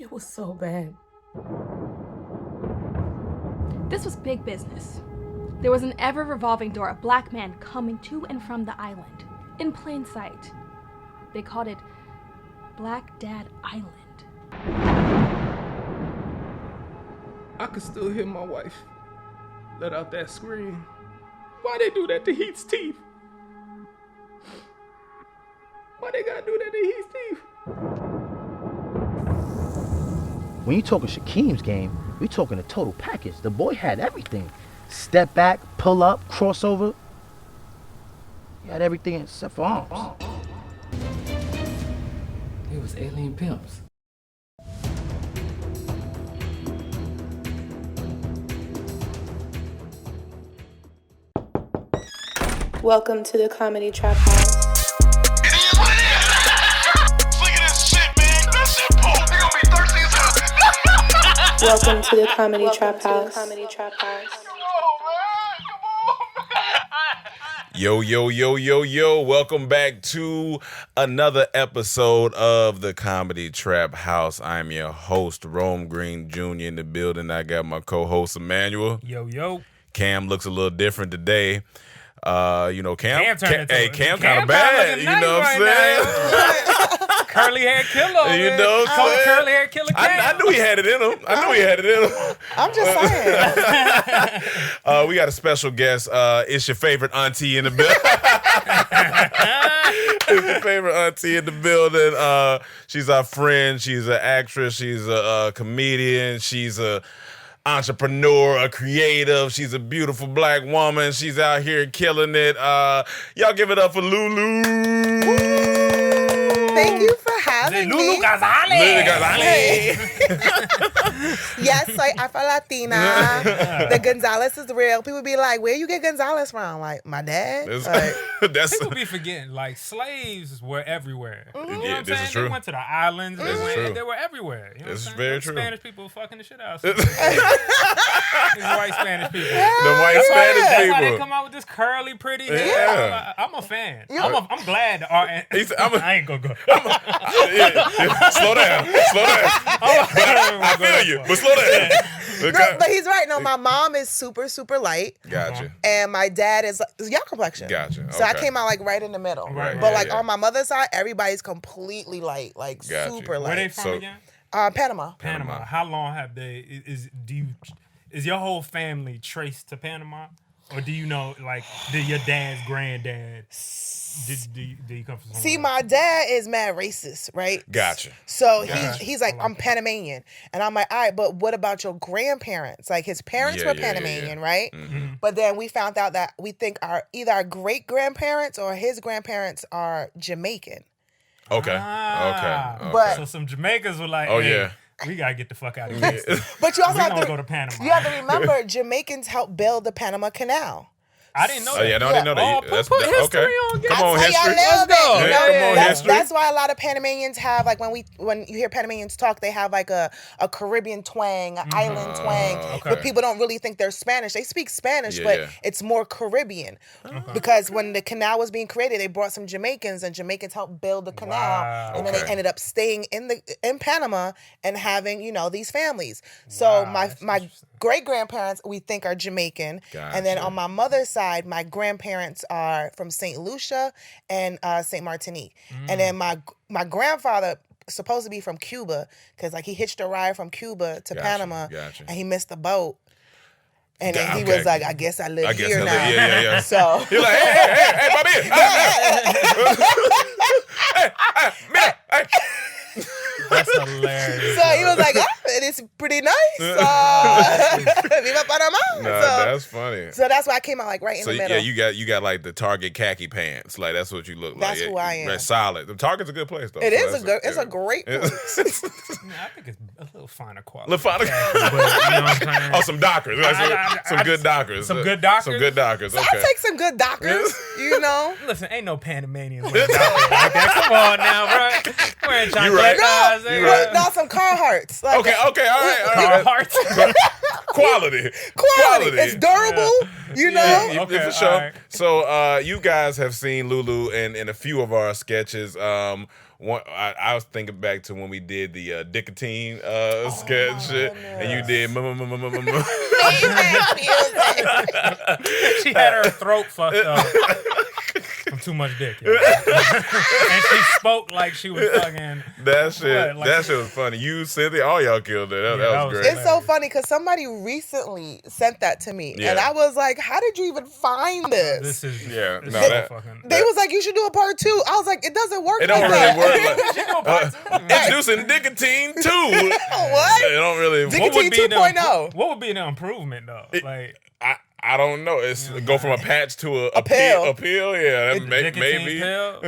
It was so bad. This was big business. There was an ever-revolving door of black men coming to and from the island, in plain sight. They called it Black Dad Island. I could still hear my wife let out that scream. Why they do that to Heath's teeth? Why they gotta do that to Heath's teeth? When you talking Shaquem's game, we talking a total package. The boy had everything. Step back, pull up, crossover. He had everything except for arms. It was alien pimps. Welcome to the Comedy Trap House. Look at this shit, man. That shit poop. They gonna be thirsty as hell. Welcome to the Comedy Trap House. Yo. Welcome back to another episode of the Comedy Trap House. I'm your host, Rome Green Jr. in the building. I got my co-host, Emmanuel. Yo. Cam looks a little different today. Cam kind of bad. You know what I'm saying? Curly hair killer. You know what I'm saying? Curly hair killer Cam. I knew he had it in him. I'm just saying. We got a special guest. It's your favorite auntie in the building. It's your favorite auntie in the building. She's our friend. She's an actress. She's a comedian. She's a entrepreneur, a creative. She's a beautiful black woman. She's out here killing it. Y'all give it up for Lulu. Thank you for having me. Lulu Gonzalez. Yes, soy Afro-Latina. The Gonzalez is real. People be like, where you get Gonzalez from? Like, my dad? People be forgetting, like, slaves were everywhere. Mm-hmm. You know what I'm this saying? is true. They went to the islands. This is true. They were everywhere. You know This is what I'm very saying? true. Spanish people fucking the shit out of These white Spanish people. The white Spanish That's people. why they come out with this curly, pretty hair. Yeah. I'm a fan. I'm glad. I ain't gonna go. Slow down. I feel you, but slow down. No, but he's right. No, my mom is super, super light. Gotcha. And my dad is your complexion. Gotcha. So I Okay. came out like right in the middle. Right, But yeah, like yeah. on my mother's side, everybody's completely light. Like Gotcha. super Where they light. from So- again? Panama. Panama. How long have they? Is your whole family traced to Panama, or do you know, like, did your dad's granddad? Did you come from somewhere? See, my dad is mad racist, right? Gotcha. So Gotcha. he's like, I'm Panamanian. And I'm like, all right, but what about your grandparents? Like his parents were Panamanian, right? Mm-hmm. But then we found out that we think either our great grandparents or his grandparents are Jamaican. Okay. Ah. Okay. But- So some Jamaicans were like, Oh, hey, yeah. we gotta get the fuck out of here. But you also We have gonna to go to Panama. You have to remember, Jamaicans helped build the Panama Canal. I didn't know Oh that. yeah, no, I didn't know that. Oh, put history okay. on. Come on, I'll tell history. you a little bit. go. You Yeah, know, come on, history. that's why a lot of Panamanians have, like, when you hear Panamanians talk, they have like a Caribbean twang, an island twang. okay. But people don't really think they're Spanish. They speak Spanish, Yeah, but yeah. it's more Caribbean. Because when the canal was being created, they brought some Jamaicans, and Jamaicans helped build the canal. Wow. And then Okay. they ended up staying in Panama and having, these families. So Wow, that's my interesting. great grandparents we think are Jamaican. And then Gotcha. on my mother's side, my grandparents are from St. Lucia and St. Martinique. And then my grandfather supposed to be from Cuba because like he hitched a ride from Cuba to Gotcha, Panama gotcha. and he missed the boat. And then he Okay. was like, I guess I live here I now. Yeah. So You're like, hey, Bobby. That's hilarious. So he was like, it's pretty nice. Viva Panama. Nah, So that's funny. so that's why I came out like right in So the middle. yeah, you got like the Target khaki pants. Like that's what you look like. That's who I am. That's solid. The Target's a good place though. It So is that's a good. It's a great place. I think it's a little finer quality. Look fine. But, you know what I'm saying? Oh, some Dockers. Like, some good Dockers. Some good Dockers? Some good Dockers. Okay. I'll take some good doctors. Listen, ain't no Panamanians wearing doctors like that. Come on now, bro. Wearing chocolate right. eyes. You right. No, some Carhartts. Like Okay, all right. Carhartt. Quality. Quality. It's durable. You know? Yeah, Okay, for sure. all right. So you guys have seen Lulu in a few of our sketches. I was thinking back to when we did the nicotine sketch, and you did. She had her throat fucked up from too much dick. Yeah. And she spoke like she was fucking. That shit. Like, That shit was funny. You, Cynthia, all y'all killed it. That that was was great. It's so funny because somebody recently sent that to me, Yeah. and I was like, "How did you even find this?" This is Yeah, this no, is that- so fucking. They was like, "You should do a part 2." I was like, "It doesn't work It like don't that." really work like introducing nicotine too. What? It don't really. Nicotine 2.0. What would be the improvement though? Like I don't know. It's go from a patch to a pill. A pill, yeah. nicotine Maybe. pill.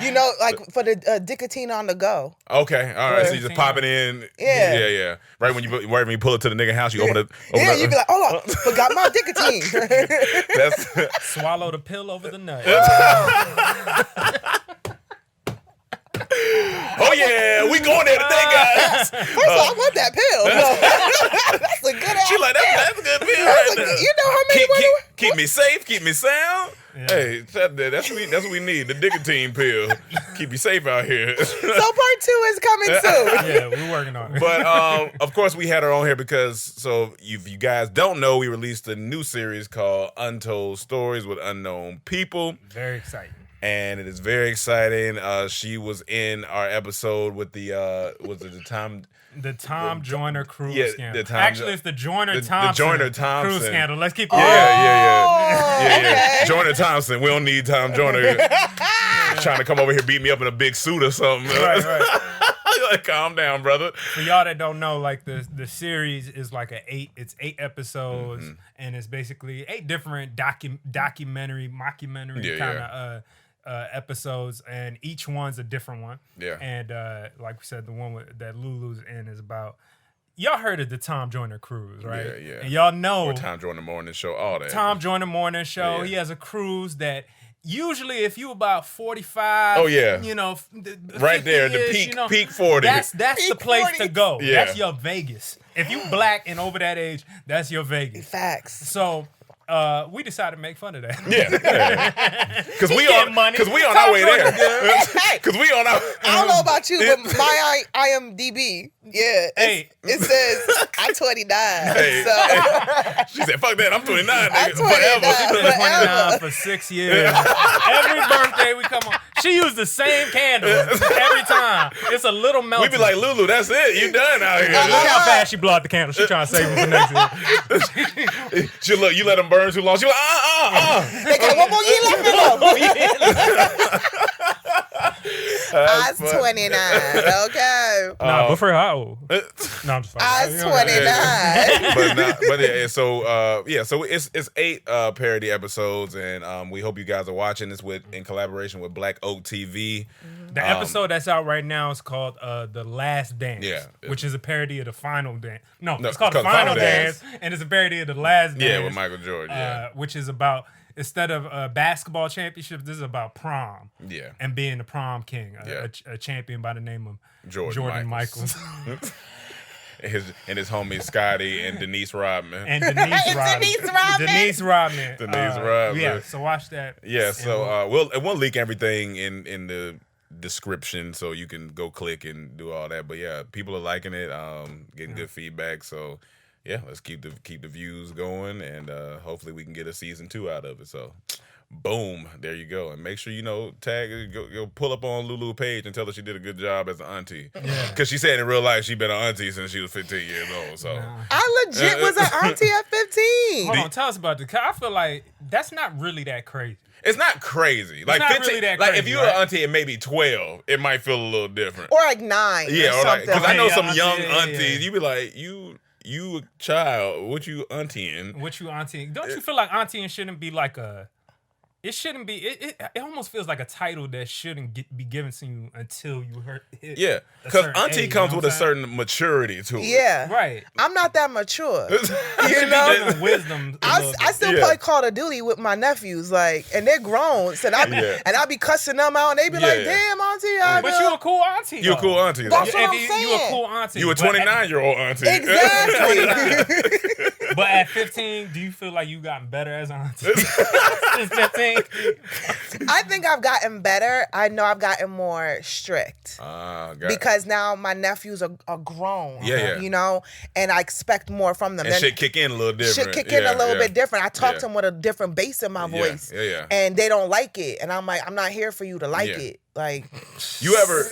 You know, like for the nicotine on the go. Okay, all right. So you just pop it in. Yeah. Yeah. Right when you pull it to the nigga house, you open it. Yeah, you'd be like, "Hold on, forgot my nicotine." That's Swallow the pill over the nut. oh yeah, we going there today, guys. First of all, I want that pill. That's a good ass. She like that's a good pill That's right a- there. you know how many women? Keep me safe, keep me sound. Hey, that's what we need. The nicotine pill. Keep you safe out here. So part 2 is coming soon. Yeah, we're working on it. But of course we had her on here because if you guys don't know, we released a new series called Untold Stories with Unknown People. Very exciting. And it is very exciting. She was in our episode with the Tom Joyner cruise yeah, scandal. the Tom Actually, Jo- it's the Joyner the Thompson, Joyner Thompson cruise scandal. Let's keep it Yeah. okay. Joyner Thompson. We don't need Tom Joyner trying to come over here beat me up in a big suit or something. Right. Like, calm down, brother. For y'all that don't know, like the series is like it's 8 episodes, and it's basically 8 different mockumentary kind of episodes, and each one's a different one. Yeah. And like we said, the one that Lulu's in is about. Y'all heard of the Tom Joyner cruise, right? Yeah. And y'all know Or Tom Joyner Morning Show, all that. Tom Joyner Morning Show. Yeah. He has a cruise that usually, if you about 45, Oh, yeah. you know, Right there, the 50-ish, peak- you know, peak 40. That's Peak the place 40. to go. Yeah. That's your Vegas. If you black and over that age, that's your Vegas. Facts. So we decided to make fun of that. Yeah. Because we getting on money. our way there. Hey, Because we on our. I don't know about you, but my IMDb, Hey. it says I'm 29. Hey. So She said, "Fuck that! I'm 29, I'm nigga. 29. Forever." She's been 29 Forever. for 6 years. Every birthday we come on. She used the same candle every time. It's a little We melting. be like, "Lulu, that's it. You done out here." Look how fast she blew out the candle. She trying to save it for next year. She look, you let them burn too long. She like, they got one more year left in them. I was 29. Okay. Nah, but for her, how old? No, I'm just I fucking. was 29. but yeah, so it's 8 parody episodes, and we hope you guys are watching this in collaboration with Black Oak TV. The episode that's out right now is called The Last Dance, Yeah. which is a parody of the Final Dance. No, No, it's called The Final Dance, and it's a parody of The Last Dance. Yeah, with Michael Jordan. Yeah, which is about, instead of a basketball championship, this is about prom. Yeah. And being the prom king, Yeah. a champion by the name of Jordan Michaels. and his homies Scotty and Denise Rodman. And Denise Rodman. Denise Rodman. Denise Rodman. Rodman. Yeah, so watch that. Yeah, so we'll link everything in the description so you can go click and do all that. But yeah, people are liking it, getting good feedback. So yeah, let's keep the views going, and hopefully we can get a season 2 out of it. So boom, there you go. And make sure go pull up on Lulu page and tell her she did a good job as an auntie. Yeah. Because she said in real life she been an auntie since she was 15 years old. So I legit was an auntie at 15. Hold on, tell us about the. I feel like that's not really that crazy. it's not crazy. Like not 15, really that like if crazy, you're right? an auntie at maybe 12, it might feel a little different. Or like 9. Yeah, or or like, something. because I know Yeah, some auntie, young yeah, yeah, aunties, yeah. you be like, you a child, what you auntie-ing? What you auntie? Don't you feel like auntie shouldn't be like a? It shouldn't be. It almost feels like a title that shouldn't be given to you until you hit. Yeah, a because certain auntie age, comes you know with what a I'm certain maturity to it. Yeah. Right. I'm not that mature. You You know? know, wisdom. I still Yeah. play Call of Duty with my nephews, like, and they're grown. So I be cussing them out, and they be like, Yeah. "Damn, auntie, I But you a cool auntie. You a though. cool auntie. That's though. what I'm You a saying. cool auntie. You a but- 29-year-old auntie. Exactly." But at 15, do you feel like you've gotten better as an auntie? Since 15? I think I've gotten better. I know I've gotten more strict. Because now my nephews are grown. Yeah. You know, and I expect more from them. And shit kick in a little different. Shit kick in a little bit different. I talk to them with a different bass in my voice. Yeah. And they don't like it. And I'm like, I'm not here for you to like it. Like, you ever?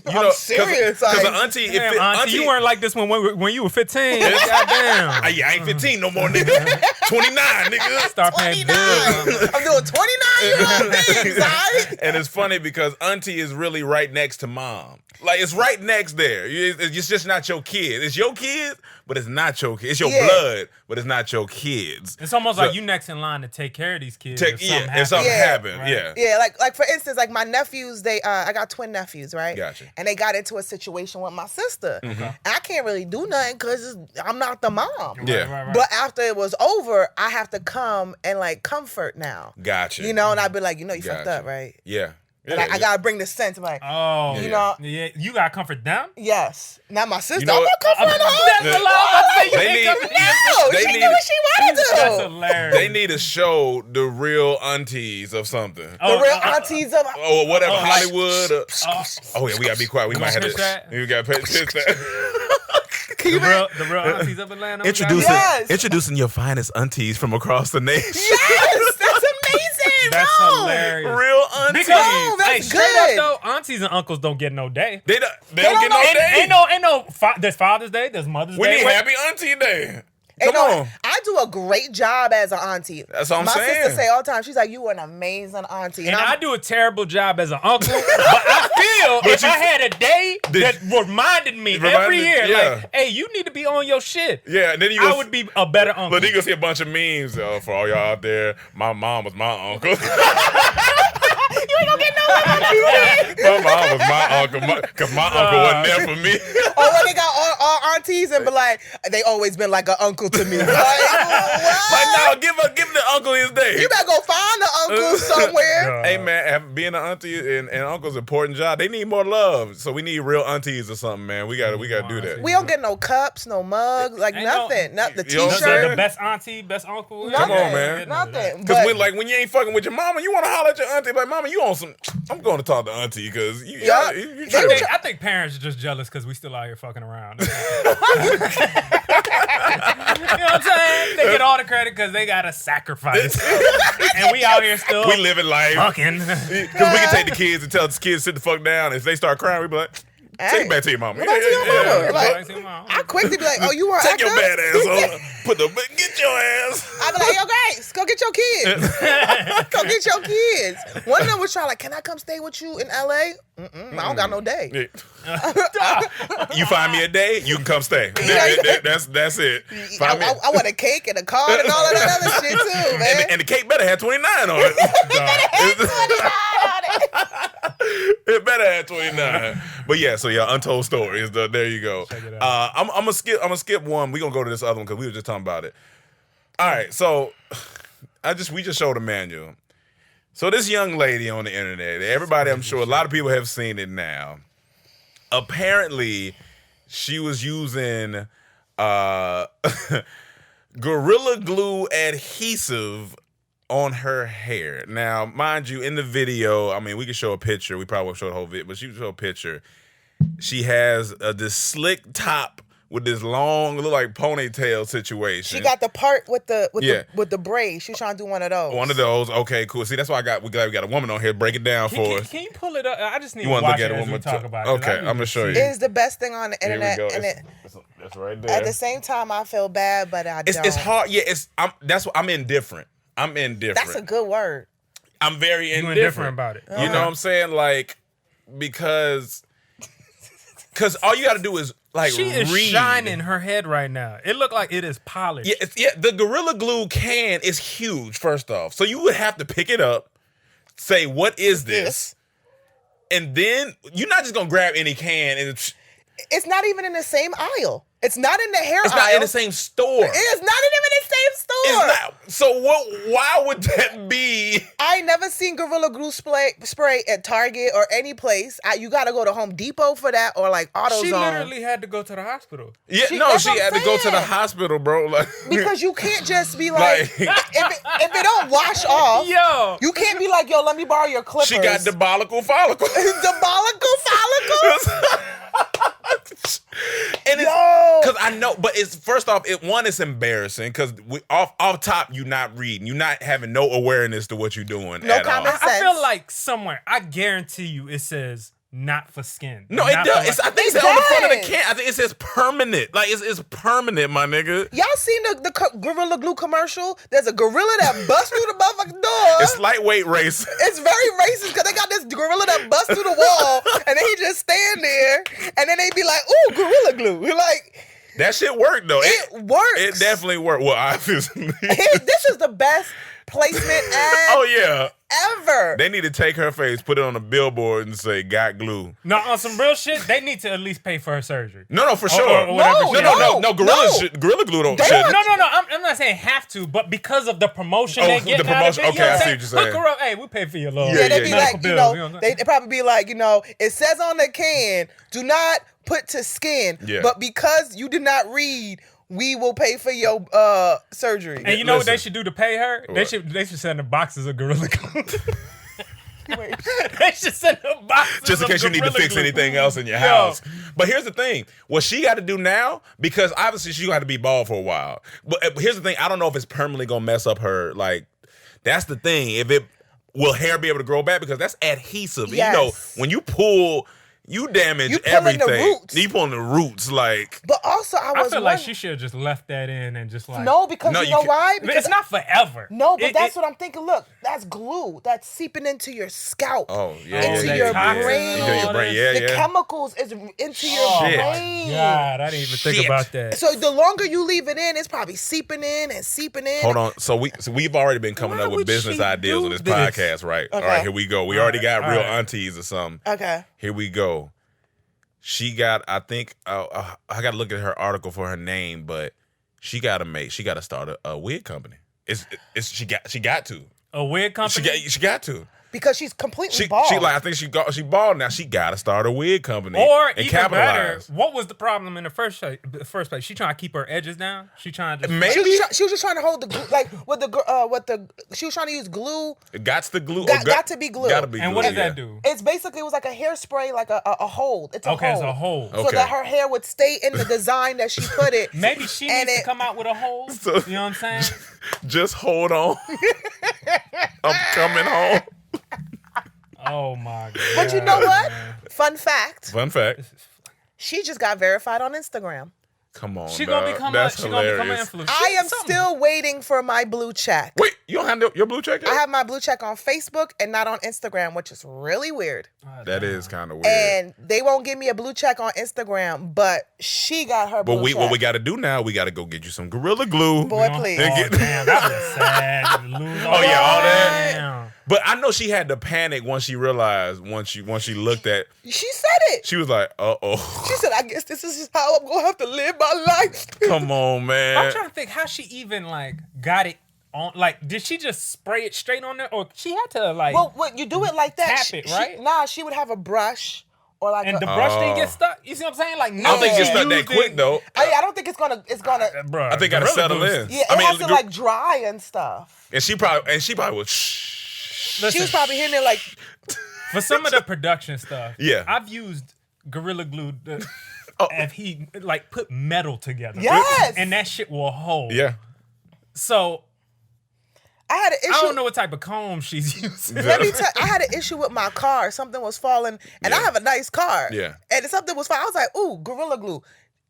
I'm serious. Because an auntie, auntie, you weren't like this when you were 15. Goddamn. I ain't 15 no more, nigga. 29, nigga. Start paying bills. I'm doing 29-year-old things, right? And it's funny because auntie is really right next to mom. Like, it's right next there. It's just not your kid. It's your kids, but it's not your kids. It's your blood, but it's not your kids. It's almost like you next in line to take care of these kids. If something happens. Right? Yeah, like for instance, like my nephews, I got twin nephews, right? Gotcha. And they got into a situation with my sister. Mm-hmm. I can't really do nothing because I'm not the mom. Yeah. Right. But after it was over, I have to come and like comfort now. Gotcha. You know, and I'd be like, you fucked up, right? Yeah. I gotta bring the sense. I'm like, you know, you gotta comfort them. Yes, not my sister. You know I'm not comforting her. That's a lot. She did what she wanted to. That's hilarious. They need to show the real aunties of something. The real aunties of whatever, Hollywood. Yeah, we gotta be quiet. We might have to. We gotta pitch that. The real aunties of Atlanta. Introducing your finest aunties from across the nation. Yes, that's amazing. That's hilarious. Real aunties. No, that's straight good. up though, aunties and uncles don't get no day. They don't get no day. Ain't no. There's Father's Day. There's Mother's We Day. need Happy Auntie Day. Come on. I do a great job as an auntie. That's what I'm My saying. sister say all the time, she's like, you an amazing auntie. And I do a terrible job as an uncle, but I feel if I had a day that reminded me every year, like, hey, you need to be on your shit. Yeah, and then I would be a better uncle. But then you gonna see a bunch of memes for all y'all out there. My mom was my uncle. You ain't gonna get no one. My mom was my uncle, because my uncle wasn't there for me. Or when they got all aunties and be like, they always been like an uncle to me. Like, what? No, give the uncle his day. You better go find the uncle somewhere. Hey man, being an auntie and uncle's an important job. They need more love, so we need real aunties or something, man. We gotta do that. We don't get no cups, no mugs, like nothing. Not the You know what I'm t-shirt. saying? The best auntie, best uncle. Nothing. Come on, man. Nothing. Because But when you ain't fucking with your mama, you want to holler at your auntie. Like, mama, you on some... I'm going to talk to auntie because you I think parents are just jealous because we still out here fucking around. You know what I'm saying? They get all the credit because they got to sacrifice. And we out here still we living life. Fucking. Because we can take the kids and tell the kids to sit the fuck down. If they start crying, we be like... Take it back to your mama. Go back to your mama. Like, I quickly be like, oh, you want to take your bad ass on. Get your ass. I be like, yo, Grace, go get your kids. Go get your kids. One of them was trying like, can I come stay with you in LA? I don't got no day. You find me a day, you can come stay. That's it. I want a cake and a card and all of that other shit too, man. And the cake better have 29 on it. It better have 29. But yeah, so yeah, Untold Stories. There you go. Check it out. I'm gonna skip one. We're gonna go to this other one because we were just talking about it. All right, so we just showed a manual. So this young lady on the internet, everybody, I'm sure a lot of people have seen it now. Apparently, she was using Gorilla Glue adhesive on her hair. Now, mind you, in the video, I mean, we could show a picture. We probably won't show the whole video, but she would show a picture. She has this slick top with this long, look like ponytail situation. She got the part with the braid. She was trying to do one of those. One of those. Okay, cool. See, that's why we got a woman on here. Break it down for us. Can you pull it up? I just need You to want to watch look at it it as one we more talk time? about it. Okay, I'm gonna show you. It is the best thing on the internet, Here we go. and That's right there. at the same time, I feel bad, but I don't. It's hard. Yeah, that's what I'm indifferent. I'm indifferent. That's a good word. I'm very indifferent. indifferent about it. You know what I'm saying? Like, because all you got to do is like She is read. shining her head right now. It looked like it is polished. Yeah, the Gorilla Glue can is huge, first off. So you would have to pick it up, say, what is this? And then you're not just going to grab any can and It's not even in the same aisle. It's not in the hair aisle. It's not in the same store. It's not even in the same store. It's not. So why would that be? I ain't never seen Gorilla Glue spray at Target or any place. You got to go to Home Depot for that or like AutoZone. She literally had to go to the hospital. Yeah, she had to go to the hospital, bro. Like, because you can't just be like, if it don't wash off, you can't be like, yo, let me borrow your clippers. She got diabolical follicles. Diabolical follicles? And it's because I know, but it's first off, it's embarrassing because off top you not reading, you not having no awareness to what you're doing. No common sense. I feel like somewhere, I guarantee you, it says not for skin. No, it does. I think it's on the front of the can. I think it says permanent. Like it's permanent, my nigga. Y'all seen the Gorilla Glue commercial? There's a gorilla that busts through the motherfucking door. It's lightweight racist. It's very racist because they got this gorilla that busts through the wall and then he just stand there and then they be like, ooh, Gorilla Glue. We're like, that shit worked though. It works. It definitely worked. Well, obviously. This is the best placement ad ever. They need to take her face, put it on a billboard, and say "Got glue." No, on some real shit, they need to at least pay for her surgery. No, for sure. Or No. Gorilla Glue don't. No. I'm not saying have to, but because of the promotion they get out of it. Okay, I see what you're saying. Look her up. Hey, we pay for your little. Yeah, they be like, bills, they probably be like, it says on the can, do not put to skin, but because you did not read, we will pay for your surgery. And you know what they should do to pay her? What? They should send her boxes of Gorilla Glue. They should send her boxes just in case you need to fix anything else in your house. But here's the thing. What she got to do now, because obviously she got to be bald for a while. But here's the thing. I don't know if it's permanently going to mess up her. Like, that's the thing. Will hair be able to grow back? Because that's adhesive. Yes. When you pull... You damage everything. You pulling the roots, like. But also, I feel like she should have just left that in and just like. No, because you know why? Because it's not forever. No, but that's what I'm thinking. Look, that's glue. That's seeping into your scalp. Oh, into your brain. The chemicals is into your brain. God, I didn't even think about that. So the longer you leave it in, it's probably seeping in and seeping in. Hold on. So we've already been coming up with business ideas on this podcast, right? Okay. All right, here we go. We already got real aunties or something. Okay. Here we go. She got, I think, I got to look at her article for her name, but she got to start a wig company. She got to. A wig company? She got to. Because she's completely bald. I think she bald now. She got to start a wig company. Or and even capitalize. better, what was the problem in the first place? She trying to keep her edges down. She trying to maybe she was just trying to hold the glue, like she was trying to use glue. Got to glue. Got to be glue. Gotta be glue. And what does that do? It's basically it was like a hairspray, like a hold. It's a hold. It's a hold. So that her hair would stay in the design that she put it. Maybe she needs to come out with a hold. You know what I'm saying? Just hold on. I'm coming home. Oh my God. But you know what? Fun fact. She just got verified on Instagram. Come on, she gonna become an influencer. I am still waiting for my blue check. Wait, you don't have your blue check yet? I have my blue check on Facebook and not on Instagram, which is really weird. That is kind of weird. And they won't give me a blue check on Instagram, but she got her blue check. What we got to do now, we got to go get you some Gorilla Glue. Boy, please. Damn, that was sad. All that. Damn. But I know she had to panic once she realized, once she looked at. She said it. She was like, uh-oh. She said, I guess this is how I'm going to have to live my life. Come on, man. I'm trying to think how she even, got it on. Like, did she just spray it straight on there? Or she had to, Well, you do it like that. Tap it, right? She would have a brush. And the brush didn't get stuck. You see what I'm saying? Like, I don't think it gets stuck that quick though. I don't think it's gonna. Bro, I think it gotta settle in. Yeah, it has to dry and stuff. And she probably was. Listen, she was probably hitting it like. For some of the production stuff, yeah, I've used Gorilla Glue if he put metal together. Yes, and that shit will hold. Yeah. So. I had an issue. I don't know what type of comb she's using. Let me tell you, I had an issue with my car. Something was falling, and I have a nice car. Yeah. And something was falling. I was like, ooh, Gorilla Glue.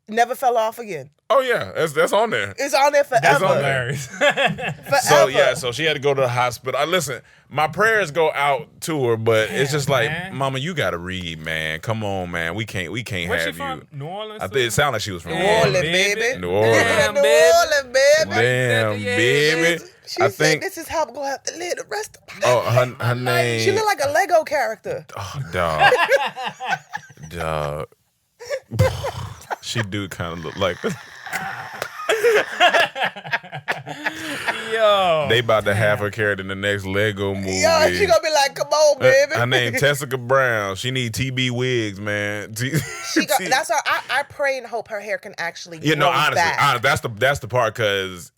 Never fell off again. Oh, yeah. That's on there. It's on there forever. That's hilarious. Forever. So she had to go to the hospital. Listen, my prayers go out to her, but it's just like, man. Mama, you got to read, man. Come on, man. We can't Where's have she you. From? New Orleans? I think it sounded like she was from New Orleans, baby. New Orleans. Damn, New Orleans, baby. Damn, baby. She said, this is how I'm going to have to live the rest of my Oh, life. her name. She looked like a Lego character. Oh, dog. Dog. She do kind of look like. Yo, They about to have her carried in the next Lego movie. Yo, she gonna be like, come on, baby. Her name Tessica Brown. She need TB wigs, man. That's why I pray and hope her hair can actually grow honestly, back. that's the part because.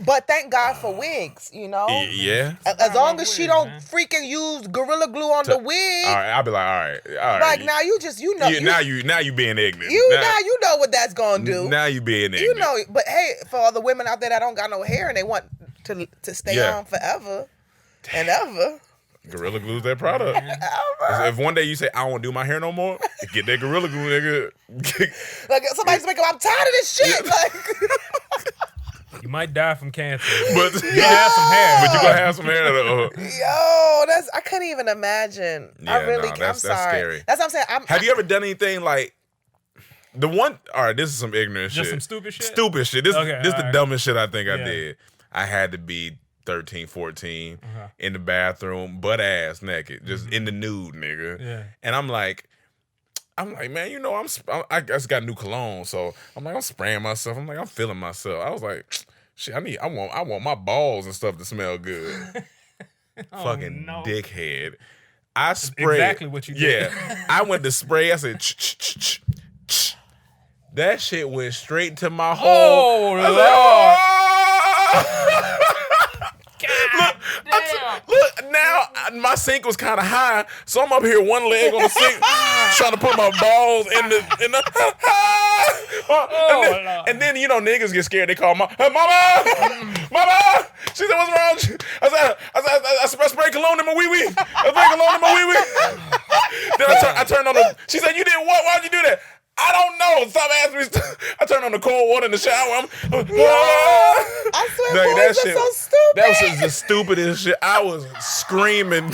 But thank God for wigs, you know? Yeah. As long as she don't freaking use Gorilla Glue on the wig. All right, I'll be like, all right. Like now you know. Now you being ignorant. Now you know what that's gonna do. Now you being ignorant. You know, but hey, for all the women out there that don't got no hair and they want to stay on forever and ever. Gorilla Glue's that product. If one day you say, I don't want to do my hair no more, get that Gorilla Glue, nigga. Like somebody's making, I'm tired of this shit. Like you might die from cancer, but you have some hair. But you gonna have some hair though. Yo, I couldn't even imagine. Yeah, I'm sorry. That's scary. That's what I'm saying. Have you ever done anything like the one? All right, this is some ignorant shit. Just some stupid shit? Stupid shit. This is the dumbest shit I think I Yeah. did. I had to be 13, 14 in the bathroom, butt ass naked, just in the nude, nigga. Yeah. And I'm like, man, you know, I just got new cologne, so I'm like, I'm spraying myself. I'm like, I'm feeling myself. I was like, shit, I want my balls and stuff to smell good. Fucking dickhead. I sprayed exactly what you did. Yeah, I went to spray. I said, ch. That shit went straight to my hole. Oh, I was like, oh! Look, now my sink was kind of high, so I'm up here one leg on the sink, trying to put my balls in the. And then you know niggas get scared. They call mama. She said, "What's wrong?" I spray cologne in my wee wee. I spray cologne in my wee wee. Then I turned on the. She said, "You did what? Why'd you do that?" I don't know. Stop asking me. I turned on the cold water in the shower. I swear, boys are so stupid. That was just the stupidest shit. I was screaming.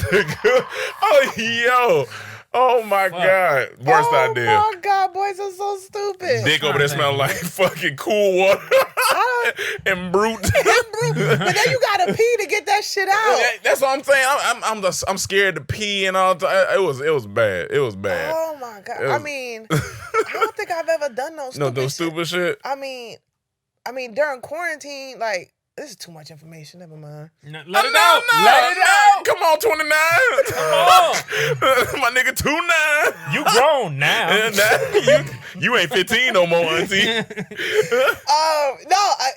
Oh, yo. Oh, my God. Worst idea. Oh, my God. Boys are so stupid. Dick over there smell like fucking cool water. And brute. But then you got to pee to get that shit out. That's what I'm saying. I'm scared to pee and all. It was bad. It was bad. Oh, my God. I mean, I don't think I've ever done those stupid shit. I mean, during quarantine, like, this is too much information. Never mind. Let it out. Let it out. Come on, 29. Come on. My nigga 29. You grown now. You ain't 15 no more, auntie. No,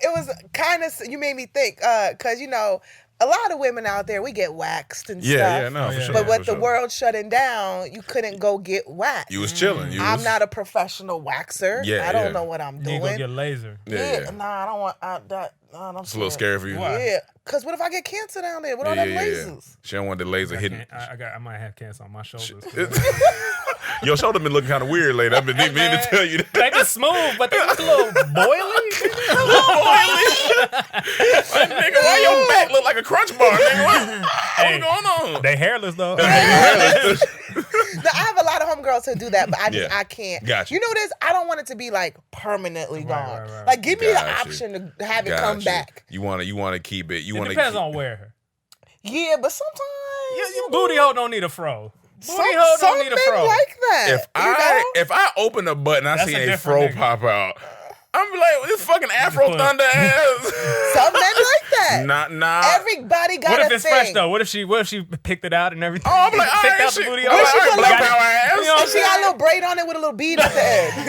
it was kind of, you made me think, because, you know, a lot of women out there, we get waxed and stuff. Yeah, no, for sure. But with the world shutting down, you couldn't go get waxed. You was chilling. I'm not a professional waxer. Yeah, I don't know what I'm doing. You go get laser. Yeah. Nah, I don't want that. I'm it's a little scary for you. Yeah, because what if I get cancer down there with all them lasers? She don't want the laser hitting. I might have cancer on my shoulders. Your shoulder been looking kind of weird lately. I've been meaning to tell you that. They been smooth, but they look a little boily. Nigga, why your back look like a crunch bar, nigga? What's going on? They hairless though. I have a lot of homegirls who do that, but I can't. Gotcha. You know this? I don't want it to be like permanently gone. Right. Like give me the option to have it come back. You want to keep it. It depends on where. Yeah, but sometimes your booty hole don't need a fro. Some men like that. If I open a button, I see a fro pop out. I'm like, this fucking Afro Thunder ass. Some men like that. Nah. Everybody got a thing. What if it's fresh though? What if she picked it out and everything? Oh, I'm like, picked out the booty hole. Black power ass. You know and she got a little braid on it with a little bead at the end.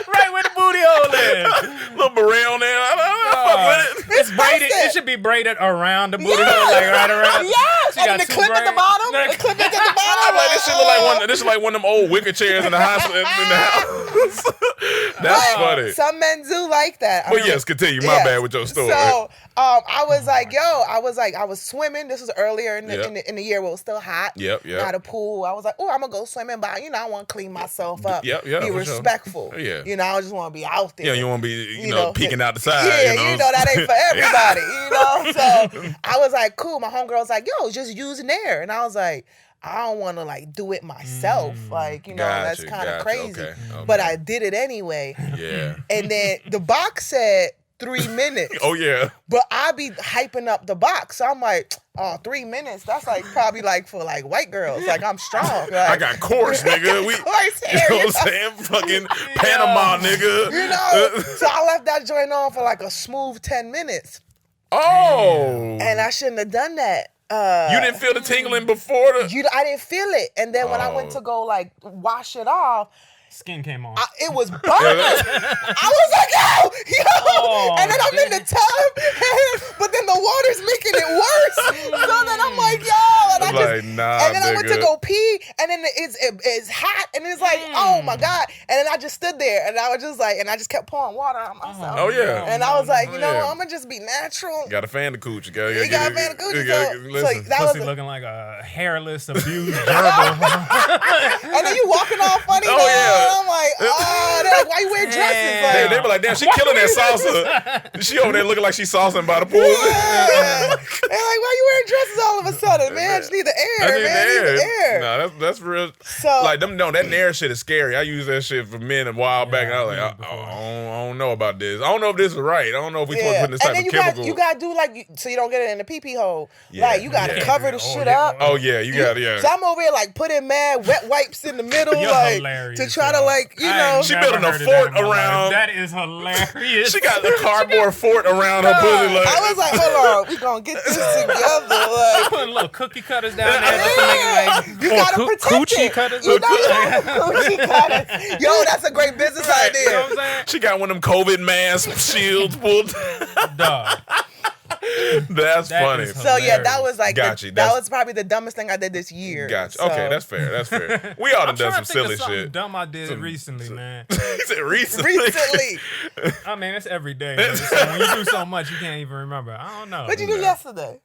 Right where the booty hole is. Little beret on there. I fuck with it. It's braided. It should be braided around the booty hole, like right around. Yes, and then the clip at the bottom. The clip at the bottom. I'm like, this shit like one of them old wicker chairs in the hospital in the house. That's funny. Some men do like that. Well, yes, continue. My bad with your story. So, I was like, I was swimming. This was earlier in the year where it was still hot. Yep. Not a pool. I was like, I'm gonna go swimming, but I want to clean myself up. Be respectful. Sure. Yeah. I just want to be out there. Yeah, you want to be, peeking out the side. Yeah, that ain't for everybody. So I was like, cool. My homegirl was like, yo, just using air, and I was like, I don't want to like do it myself. That's kind of crazy. Okay. But I did it anyway. Yeah. And then the box said 3 minutes. Oh yeah. But I be hyping up the box. So I'm like, oh, 3 minutes. That's like probably like for like white girls. Like I'm strong. Like, I got course, nigga. We, course you hair, know what I'm saying? Fucking Panama, nigga. You know? So I left that joint on for like a smooth 10 minutes. Oh. And I shouldn't have done that. You didn't feel the tingling before the... I didn't feel it. And then when I went to go like wash it off, Skin came on. it was burning. I was like, yo. And then I'm in the tub, but then the water's making it worse. So then I'm like, yo. And I went to go pee, and then it's hot, and it's like, oh my God. And then I just stood there, and I was just like, and I just kept pouring water on myself. Oh yeah. And I was like, you know, I'm gonna just be natural. You got to fan the cooch. You got to fan the cooch. Listen. So that Pussy was looking like a hairless, abused gerbil. And then you walking all funny. Oh, yeah. And I'm like, oh, they're like, why you wear dresses? Like, They be like, damn, she killing that salsa. She over there looking like she salsing by the pool. yeah. They're like, why you wearing dresses all of a sudden, man? I just need the air, man. I need the air. Nah, that's real. So, like them, no, that Nair shit is scary. I used that shit for men a while back, and I was like, I don't know about this. I don't know if this is right. I don't know if we supposed to put this type of chemical. You gotta do like so you don't get it in the pee hole. Like you gotta cover the shit up. Oh yeah, you got yeah. So I'm over here like putting mad wet wipes in the middle, like hilarious, to try to like you know. She building a fort around. That is hilarious. She got a cardboard fort around her pussy. Like. I was like, hold on, we gonna get this together. Like putting little cookie cutters down there. Just to make it like, you gotta protect coochie it. cutters. You know, coochie cutters. Yo, that's a great business idea. You know what I'm saying? She got one of them COVID masks, shields pulled. Dog. That's funny. So yeah, that was like that was probably the dumbest thing I did this year. Gotcha. So. Okay, that's fair. That's fair. We all done some silly shit. Dumb I did recently, man. He said recently. Recently. I mean, it's every day. Man. So when you do so much, you can't even remember. I don't know. What'd you do yesterday?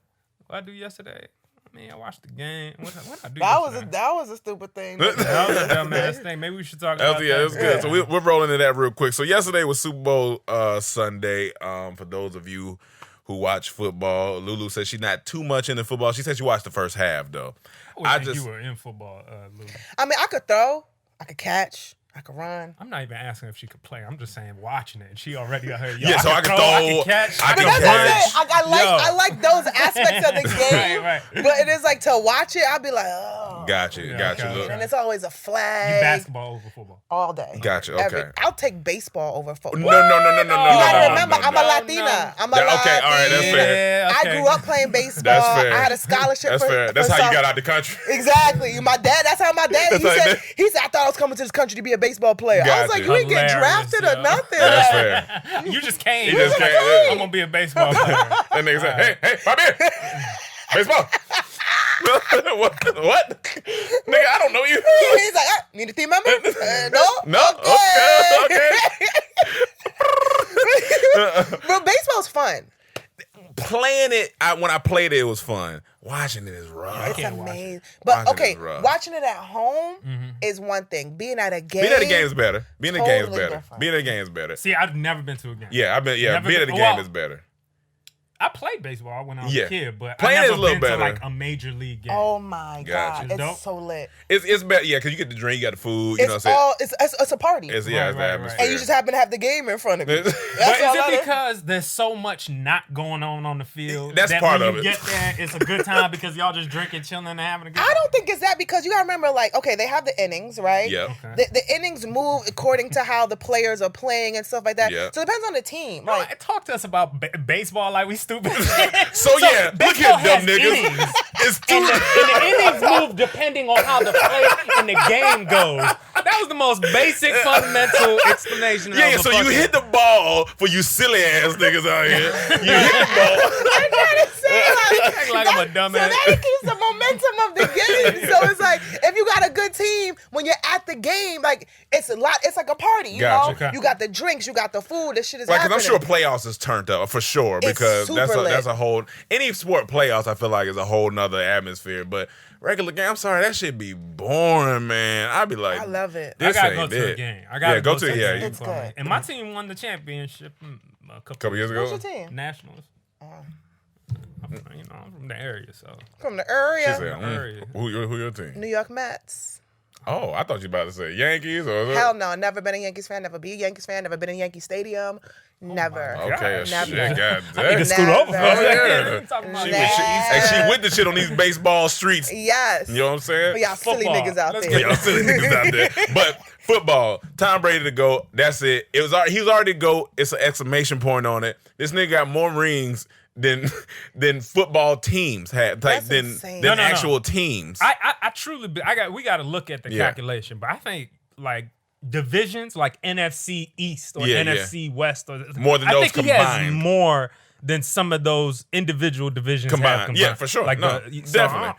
What I do yesterday? I mean, I watched the game. What I do That was a stupid thing. That was a dumbass thing. Maybe we should talk about that. Yeah, it was good. So we're rolling into that real quick. So yesterday was Super Bowl Sunday. For those of you who watch football, Lulu said she's not too much into football. She said she watched the first half though. I think you were in football, Lulu. I mean, I could throw, I could catch, I could run. I'm not even asking if she could play. I'm just saying watching it. And she already got her. Yeah, so I can throw, I can catch, I can punch. I like those aspects of the game. right. But it is like to watch it, I'd be like, oh. Gotcha. Look. And it's always a flag. You basketball over football. All day. Gotcha. Okay. I'll take baseball over football. No. You gotta remember, I'm a Latina. No. I'm a Latina. Okay, all right, that's fair. Yeah, okay. I grew up playing baseball. That's fair. I had a scholarship. That's fair. That's how you got out the country. Exactly. My dad. That's how my dad. He said I thought I was coming to this country to be a baseball player. I was like, you didn't get drafted or nothing. That's fair. You just came. You just came. I'm gonna be a baseball player. And nigga said, hey, Bobby, baseball. What? Nigga, I don't know you. He's like, need a team member? No. Okay. But baseball's fun. Playing it, when I played it, it was fun. Watching it is rough. It's amazing. But watching it at home is one thing. Being at a game is better. Being at a game is better. See, I've never been to a game. Yeah, being at a game is better. I played baseball when I was a kid, but playing I never is a little been better. to like a major league game. Oh my God, Gotcha. it's so lit. It's better, yeah, because you get the drink, you got the food. You know what I'm saying? It's a party. It's the atmosphere. And you just happen to have the game in front of you. But is it because there's so much not going on the field? That's part of it. When you get there, it's a good time because y'all just drinking, chilling, and having a good time? I don't think it's that because you gotta remember, like, okay, they have the innings, right? Yeah. Okay. The innings move according to how the players are playing and stuff like that. Yeah. So it depends on the team. No, talk to us about baseball like we stupid. So yeah, look here, dumb niggas. Innings, It's and the innings move depending on how the play in the game goes. That was the most basic fundamental explanation. Yeah, so you hit the ball for you silly ass niggas out here. You hit the ball. I gotta say, like I'm a dumbass. So that keeps the momentum of the game. So it's like if you got a good team when you're at the game, like it's like a party. You know, Okay. you got the drinks, you got the food. This shit is Right, happening. because I'm sure playoffs is turned up for sure. It's Because super lit. that's a whole any sport playoffs. I feel like is a whole nother atmosphere. But regular game, I'm sorry, that shit be boring, man. I'd be like, I love it. I This gotta ain't go to it. a game. I gotta go to the it. game. It's good. And my team won the championship a couple years ago. What's your team? Nationals. I'm from the area, so. From the She area. said, who your team? New York Mets. Oh, I thought you about to say Yankees or Hell no, never been a Yankees fan, never be a Yankees fan, never been in Yankee Stadium. Never. Okay, Never. shit, God I need to damn. scoot over. Oh, yeah. Talking about She with the shit on these baseball streets. Yes. You know what I'm saying? But y'all silly Football. niggas out Let's there. Y'all silly niggas out there. But football, Tom Brady to go. That's it. He was already to go. It's an exclamation point on it. This nigga got more rings than football teams had. Like That's than insane. than No. actual teams. I truly, we got to look at the calculation, but I think like divisions like NFC East or NFC West or More than I those think he has combined. more than some of those individual divisions have combined. Yeah, for sure. Like No, definitely.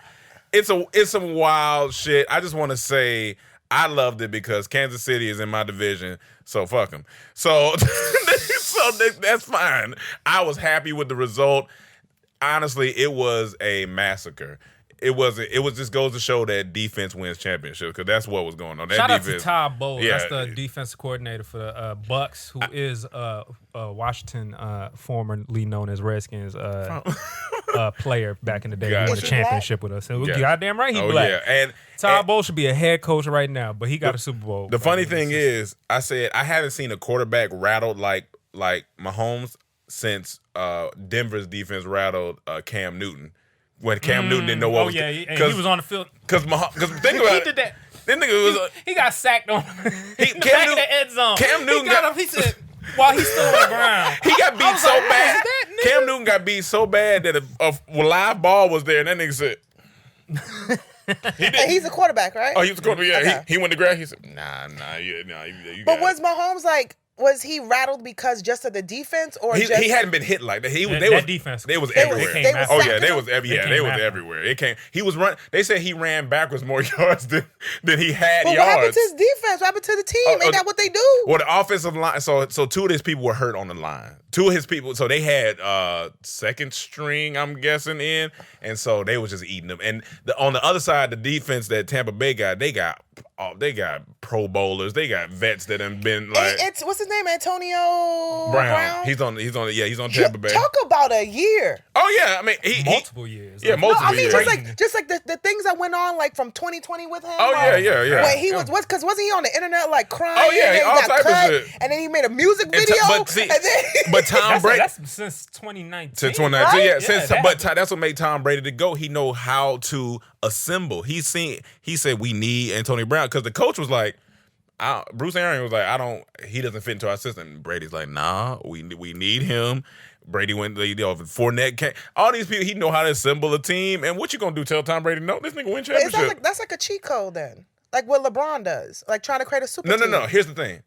It's some wild shit. I just want to say I loved it because Kansas City is in my division, so fuck them. So that's fine. I was happy with the result. Honestly, it was a massacre. It just goes to show that defense wins championships because that's what was going on. That Shout defense, out to Todd Bowles. Yeah. That's the defensive coordinator for the Bucks, who is Washington, formerly known as Redskins player back in the day. Gotcha. Who won Is the he championship with us. So Gotcha. goddamn right he Oh black. yeah, and Todd Bowles should be a head coach right now, but he got a Super Bowl. the funny thing is, I said I haven't seen a quarterback rattled like Mahomes since Denver's defense rattled Cam Newton. When Cam Newton didn't know what was and he was on the field. Because think about He it. did that. That nigga was He got sacked on in the Cam back Newton- of the end zone. Cam Newton he got got- up. He said, while he's still on the ground. he got beat so like, bad. "What is that, nigga?" Cam Newton got beat so bad that a live ball was there, and that nigga said, And he's a quarterback, right? "Oh, he was going to yeah." Okay. He went to grab. He said, "Nah, you But got was it." Mahomes like? Was he rattled because just of the defense, or He just hadn't been hit like that. They That was defense. They was They was- everywhere. they was Oh yeah, sacking they him? was They they came was after him. everywhere. It came. He was run. They said he ran backwards more yards than he had But yards. what happened to his defense? What happened to the team? Ain't that what they do? Well, the offensive line. So two of his people were hurt on the line. Two of his people. So they had second string, I'm guessing, in, and so they was just eating them. And on the other side, the defense that Tampa Bay got, they got Pro Bowlers. They got vets that have been like It's what's his name? Antonio Brown. He's on Tampa Bay. Talk about a year. Oh yeah, I mean Multiple years. Yeah, Like, multiple I mean, years. just like the things that went on like from 2020 with him. Oh, like, yeah. When he wasn't he on the internet like crying? Oh, yeah, and then all he got type of cut, shit. and then he made a music And video. but see, and then but Tom Brady. That's since 2019. To 2019, yeah. that- That's what made Tom Brady to go. He know how to assemble. He said we need Antonio Brown because the coach was like, Bruce Arians was like, he doesn't fit into our system. Brady's like, nah, we need him. Brady went, Fournette, all these people. He know how to assemble a team. And what you gonna do? Tell Tom Brady no? This nigga win championship. that's like a cheat code then, like what LeBron does, like trying to create a super. team. No. Here's the thing.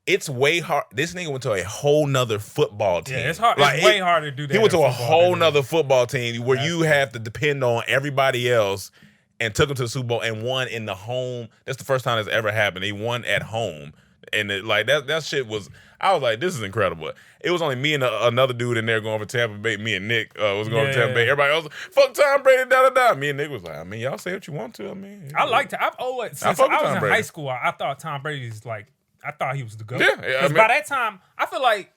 It's way hard. This nigga went to a whole nother football team. Yeah, it's hard. It's way harder to do that. He went to in a football whole than nother football team where you have to depend on everybody else, and took him to the Super Bowl and won in the home. That's the first time that's ever happened. He won at home, and that shit was. I was like, this is incredible. It was only me and another dude in there going for Tampa Bay. Me and Nick was going for Tampa Bay. Everybody else, fuck Tom Brady, da. Me and Nick was like, I mean, y'all say what you want to. I mean, I liked it. I've always, since fuck with I was Tom in Brady. high school, I thought Tom Brady's like, I thought he was the GOAT. Yeah, Because I mean- by that time, I feel like,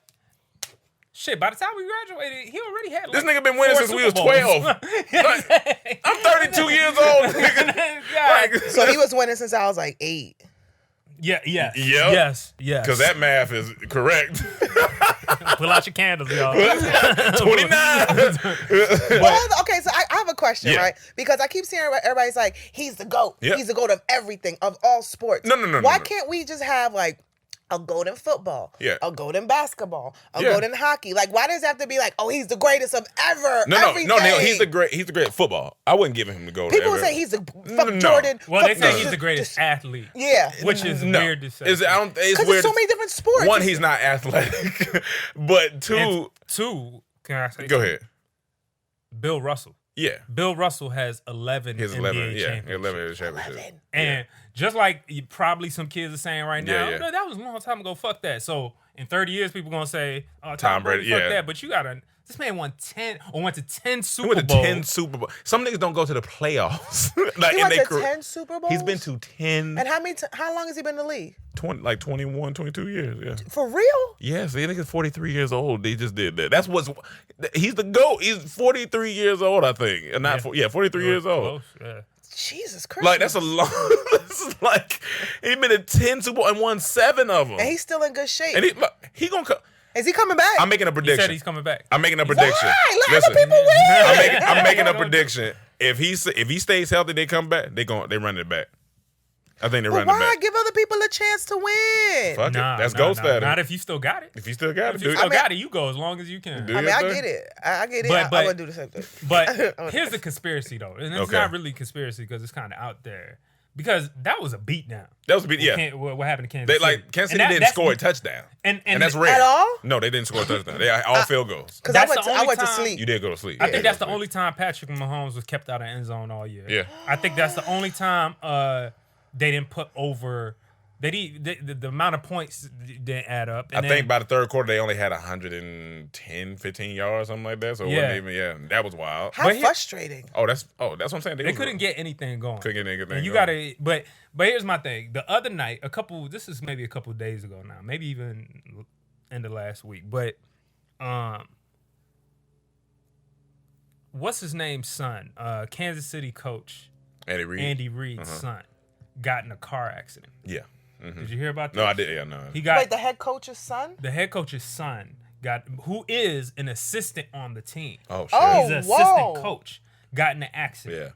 shit, by the time we graduated, he already had like this nigga been winning 4 since we was Super Bowls. 12. Like, I'm 32 years old, nigga. God. So he was winning since I was like 8. Yes. Because that math is correct. Pull out your candles, y'all. 29. Well, okay, so I have a question, Yeah. right? Because I keep seeing everybody's like, he's the GOAT. Yeah. He's the GOAT of everything, of all sports. No. Why can't we just have like a GOAT in football, Yeah. a GOAT in basketball, a Yeah. GOAT in hockey? Like, why does it have to be like, oh, he's the greatest of ever? No, everything? Neil, he's the great at football. I wouldn't give him the gold. People ever. say he's the No. fuck Jordan. Well, they fuck say this, he's the greatest this- athlete. Yeah. Which is No. weird to say. It's Because weird. there's so many different sports. One, he's not athletic, but two, And two, can I say go something? ahead. Bill Russell. Yeah, Bill Russell has 11 his NBA 11, championships. 11 championships. 11. And just like probably some kids are saying right now, Yeah. "No, that was a long time ago, fuck that." So in 30 years, people going to say, oh, Tom Tom Brady, Brady, fuck yeah. that. But you got to, this man won 10 or went to 10 He Super went to Bowls. 10 Super Bowls. Some niggas don't go to the playoffs. Like He in went their to career. 10 Super Bowls? He's been to 10. And how long has he been in the league? 21, 22 years. Yeah. For real? Yes, I think he's 43 years old. They just did that. He's the GOAT. He's 43 years old, I think. 43 years old. Close, yeah. Jesus Christ. Like, that's a long. This is like, he been in 10 Super Bowl and won 7 of them. And he's still in good shape. And he gonna come. Is he coming back? I'm making a prediction. He said he's coming back. I'm making a prediction. Why? Let Listen, other people win. I'm making a prediction. If he stays healthy, they come back. They run it back. I think they run it Why back. give other people a chance to win? Fuck it. That's GOAT status. Not if you still got it. If you still got it, If you still got it, you go as long as you can. Do I mean, your I thing. get it. I get it. But- I would do the same thing. But here's the conspiracy, though. And it's Okay. not really conspiracy because it's kind of out there. Because that was a beatdown. That was a beat. Yeah. What happened to Kansas They City. Kansas City And didn't that's- score a touchdown. And that's rare. At all? No, they didn't score a touchdown. They all field goals. Because That's I the went only to time- sleep. You did go to sleep. I think that's the only time Patrick Mahomes was kept out of end zone all year. Yeah. I think that's the only time they didn't put over. The amount of points didn't add up. And I think by the third quarter they only had 110, 15 yards, something like that. So it wasn't even. That was wild. How frustrating. That's what I'm saying. they couldn't get anything going. Couldn't get anything. And you going. gotta, but here's my thing. The other night, this is maybe a couple days ago now, maybe even end of last week. But, what's his name's son? Kansas City coach Andy Reid's son got in a car accident. Yeah. Did you hear about that? No, I did. Yeah, no. He got Wait, the head coach's son? the head coach's son who is an assistant on the team. Oh shit. Oh, He's an whoa. assistant coach. Got in an accident. Yeah.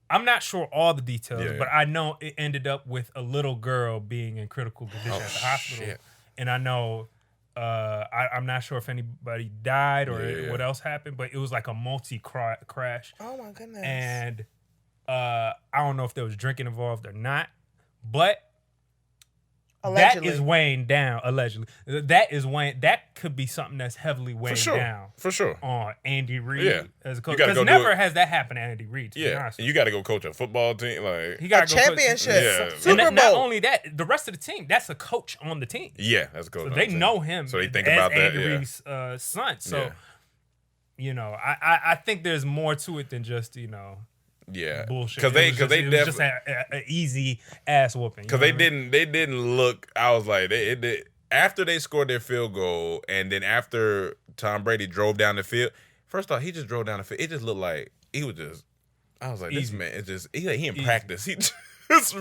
I'm not sure all the details, Yeah. but I know it ended up with a little girl being in critical condition at the hospital. Shit. And I know I'm not sure if anybody died or what else happened, but it was like a multi-crash. Oh, my goodness. And I don't know if there was drinking involved or not, but Allegedly. that is weighing down. Allegedly, that could be something that's heavily weighing down. For sure. On Andy Reid Yeah. as a coach, You gotta because go do never it. has that happened to Andy Reid. To be Yeah. honest And with you got to go coach a football team. Like you A gotta go coach- championship. Yeah. Super And Bowl. not only that, the rest of the team, that's a coach on the team. yeah, that's cool. So they know him. So they think as about that. Andy Yeah. Reid's son. So, Yeah. you know, I think there's more to it than just, you know, Yeah. bullshit. Because they it was just definitely an easy ass whooping. because they didn't look. I was like they after they scored their field goal and then after Tom Brady drove down the field. First off, he just drove down the field. It just looked like he was just. I was like, this Easy. man is just he in practice. He just. I was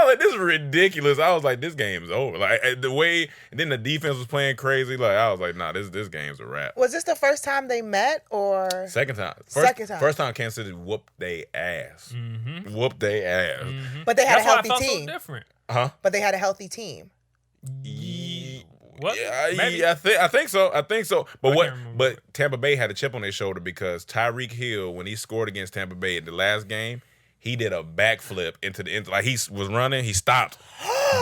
like, this is ridiculous. I was like, this game's over. Like the way, and then the defense was playing crazy. Like I was like, nah, this game's a wrap. Was this the first time they met or? Second time. First time Kansas City whooped they ass. Whooped they ass. But they had That's a why I healthy felt so team. different. Huh? But they had a healthy team. What? Yeah, Maybe. I think so. But I what? can't remember. But Tampa Bay had a chip on their shoulder because Tyreek Hill, when he scored against Tampa Bay in the last game, he did a backflip into the end. Like he was running, he stopped,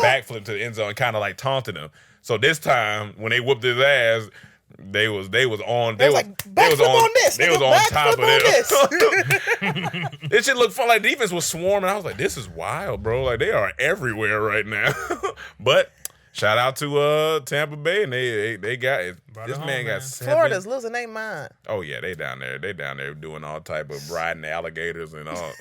backflip to the end zone, kind of like taunting him. So this time, when they whooped his ass, they was on. They was like, backflip on this. They was nigga, on top backflip of on them. this. This shit looked fun. Like defense was swarming. I was like, this is wild, bro. Like they are everywhere right now. But shout out to Tampa Bay, and they got it. Brought This it man home, got man. 7. Florida's losing their mind. Oh yeah, they down there. They down there doing all type of riding alligators and all.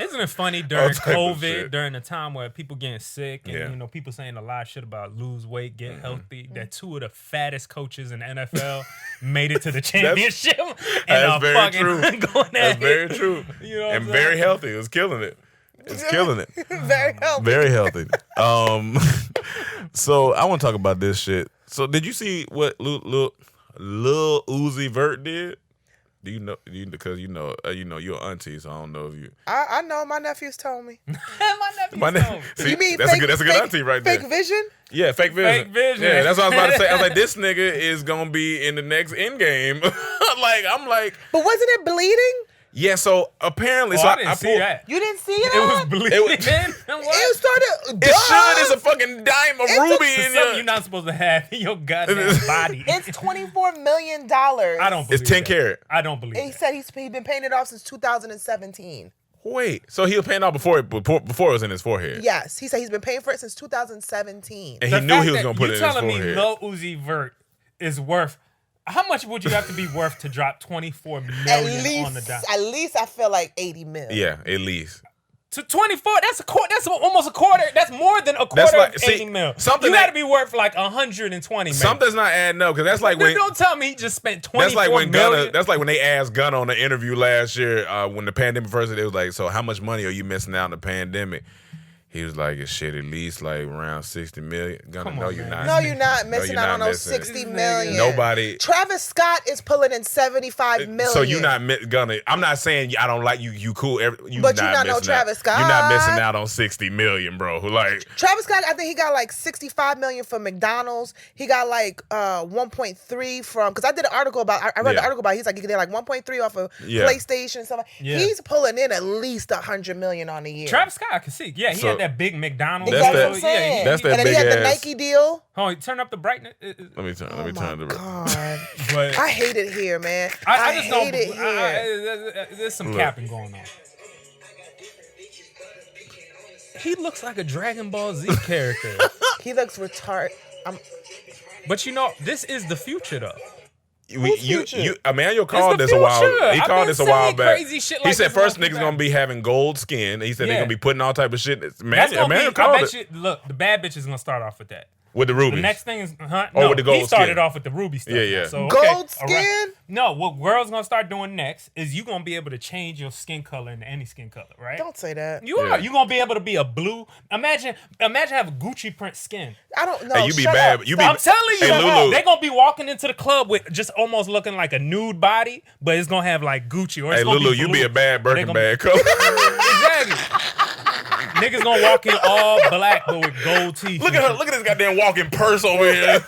Isn't it funny during type of COVID, shit. during the time where people getting sick and Yeah. you know people saying a lot of shit about lose weight, get healthy, that 2 of the fattest coaches in the NFL made it to the championship and That's very fucking true. going at That's it. very true. You know what And I'm very saying? healthy. It was killing it. It's killing it. Very healthy. Very healthy. So I want to talk about this shit. So did you see what Lil Uzi Vert did? Do you know? Because you're an auntie, so I don't know if you. I know. My nephews told me. My name. See, You mean that's fake, a good fake, auntie right fake there. vision? Yeah, fake vision. Fake vision. Yeah, that's what I was about to say. I was like, this nigga is gonna be in the next Endgame. I'm like, But wasn't it bleeding? yeah. So apparently, Oh, so I didn't see pulled. that. You didn't see it? It was bleeding. was- It started. It should. It's a fucking dime of ruby in Something your. you're not supposed to have in your goddamn body. It's $24 million. I don't believe It's 10 that. carat. I don't believe He that. said he's been paying it off since 2017. Wait, so he was paying off before it was in his forehead. Yes, he said he's been paying for it since 2017. And The he knew fact he was that gonna put it in his You telling me forehead. Lil Uzi Vert is worth? How much would you have to be worth to drop $24 At million on the dime? least I feel like 80 mil. Yeah, at least. to 24. That's almost a quarter. That's more than a quarter of 80 mil. You got to be worth like 120. Something's not adding up because that's like when. Don't tell me he just spent 24 million. That's like when they asked Gunna on the interview last year when the pandemic first. It was like, so how much money are you missing out in the pandemic? He was like, it's shit, at least like around 60 million. Gunna, no, you're not. No, you're not missing out on those 60 million. Nobody. Travis Scott is pulling in 75 million. So you're not Gunna. I'm not saying I don't like you. You cool. But you're not no Travis Scott. You're not missing out on 60 million, bro. Like Travis Scott, I think he got like 65 million from McDonald's. He got like 1.3 from, because I did an article about. I read the article about. He's like, he did like 1.3 off of PlayStation. Stuff. Yeah. He's pulling in at least 100 million on a year. Travis Scott, I can see. Yeah, he had that big McDonald's. That's what I'm saying. That's that and then big he had ass. The Nike deal. Oh, turn up the brightness. Let me turn the. God, but I hate it here, man. I just hate it here. There's some capping going on. He looks like a Dragon Ball Z character. He looks retarded. But you know, this is the future, though. Emmanuel called this a while. He called this a while back. Crazy shit he said first niggas gonna be having gold skin. He said they're gonna be putting all type of shit. Emmanuel called it. Look, the bad bitch is gonna start off with that. With the rubies. The next thing is, with the gold he started skin. off with the ruby stuff. Yeah. So, gold skin? No, what girls gonna start doing next is you gonna be able to change your skin color into any skin color, right? Don't say that. You are. You gonna be able to be a blue. Imagine have a Gucci print skin. I don't know. Hey, you be bad. I'm telling you, hey, Lulu. they gonna be walking into the club with just almost looking like a nude body, but it's gonna have like Gucci or it's gonna Lulu, be blue. you be a bad Birkin bag color. Exactly. Niggas gonna walk in all black but with gold teeth. Look at her. Look at this goddamn walking purse over here.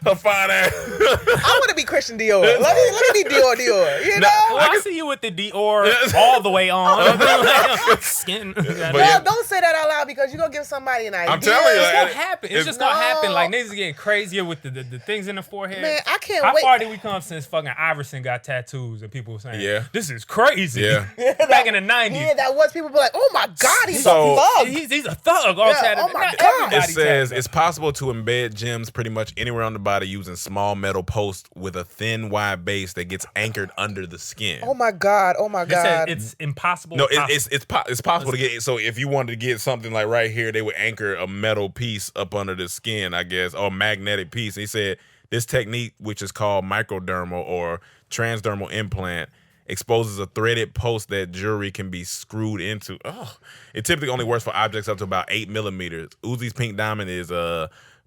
Her fine ass. I want to be Christian Dior. Let me be Dior. You know? I see you with the Dior all the way on. Skin. Don't say that out loud because you're gonna give somebody an idea. I'm telling you, it's gonna happen. It's just gonna happen. Like niggas getting crazier with the things in the forehead. Man, I can't wait. How far did we come since fucking Iverson got tattoos and people were saying, this is crazy. Yeah. Back in the 90s. Yeah, that was people be like, oh my God, he's a thug. He's a thug. All oh my God. It says it's possible to embed gems pretty much anywhere on the body using small metal posts with a thin, wide base that gets anchored under the skin. Oh my God. It's impossible. No, it's possible to get. So if you wanted to get something like right here, they would anchor a metal piece up under the skin, I guess, or a magnetic piece. He said this technique, which is called microdermal or transdermal implant, exposes a threaded post that jewelry can be screwed into. Oh, it typically only works for objects up to about 8 millimeters. Uzi's pink diamond is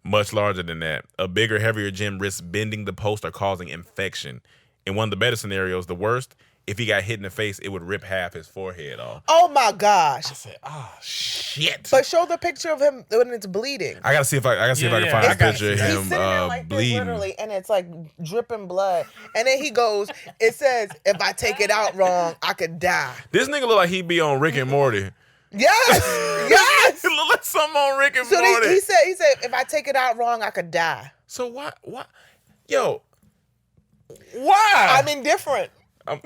much larger than that. A bigger, heavier gem risks bending the post or causing infection. In one of the better scenarios, the worst, if he got hit in the face, it would rip half his forehead off. Oh my gosh! I said, oh shit! But show the picture of him when it's bleeding. I gotta see if I can find a picture of him He's sitting there like this, bleeding, literally, and it's like dripping blood. And then he goes, "It says if I take it out wrong, I could die." This nigga look like he be on Rick and Morty. Yes. He look like something on Rick and Morty. He said if I take it out wrong, I could die. So why? Yo, why? I'm indifferent. I'm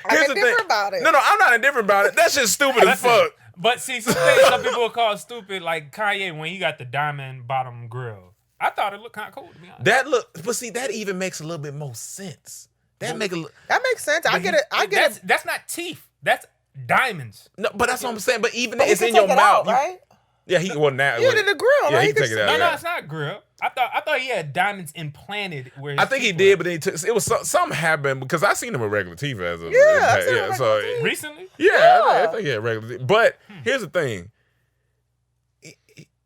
indifferent about it. No, I'm not indifferent about it. That's just stupid as fuck. But see, some people will call stupid, like Kanye when he got the diamond bottom grill. I thought it looked kind of cool, to be honest. But see, that even makes a little bit more sense. That makes sense. I get it. That's not teeth. That's diamonds. No, but that's what I'm saying. But even but it's in your mouth, right? Yeah, he wasn't that. Yeah, the grill. Yeah, right? he can take it out. No, it's not grill. I thought he had diamonds implanted. Where I think he did, but then it was something happened because I seen him with regular teeth as a recently. Yeah, I think he had regular teeth. But here's the thing: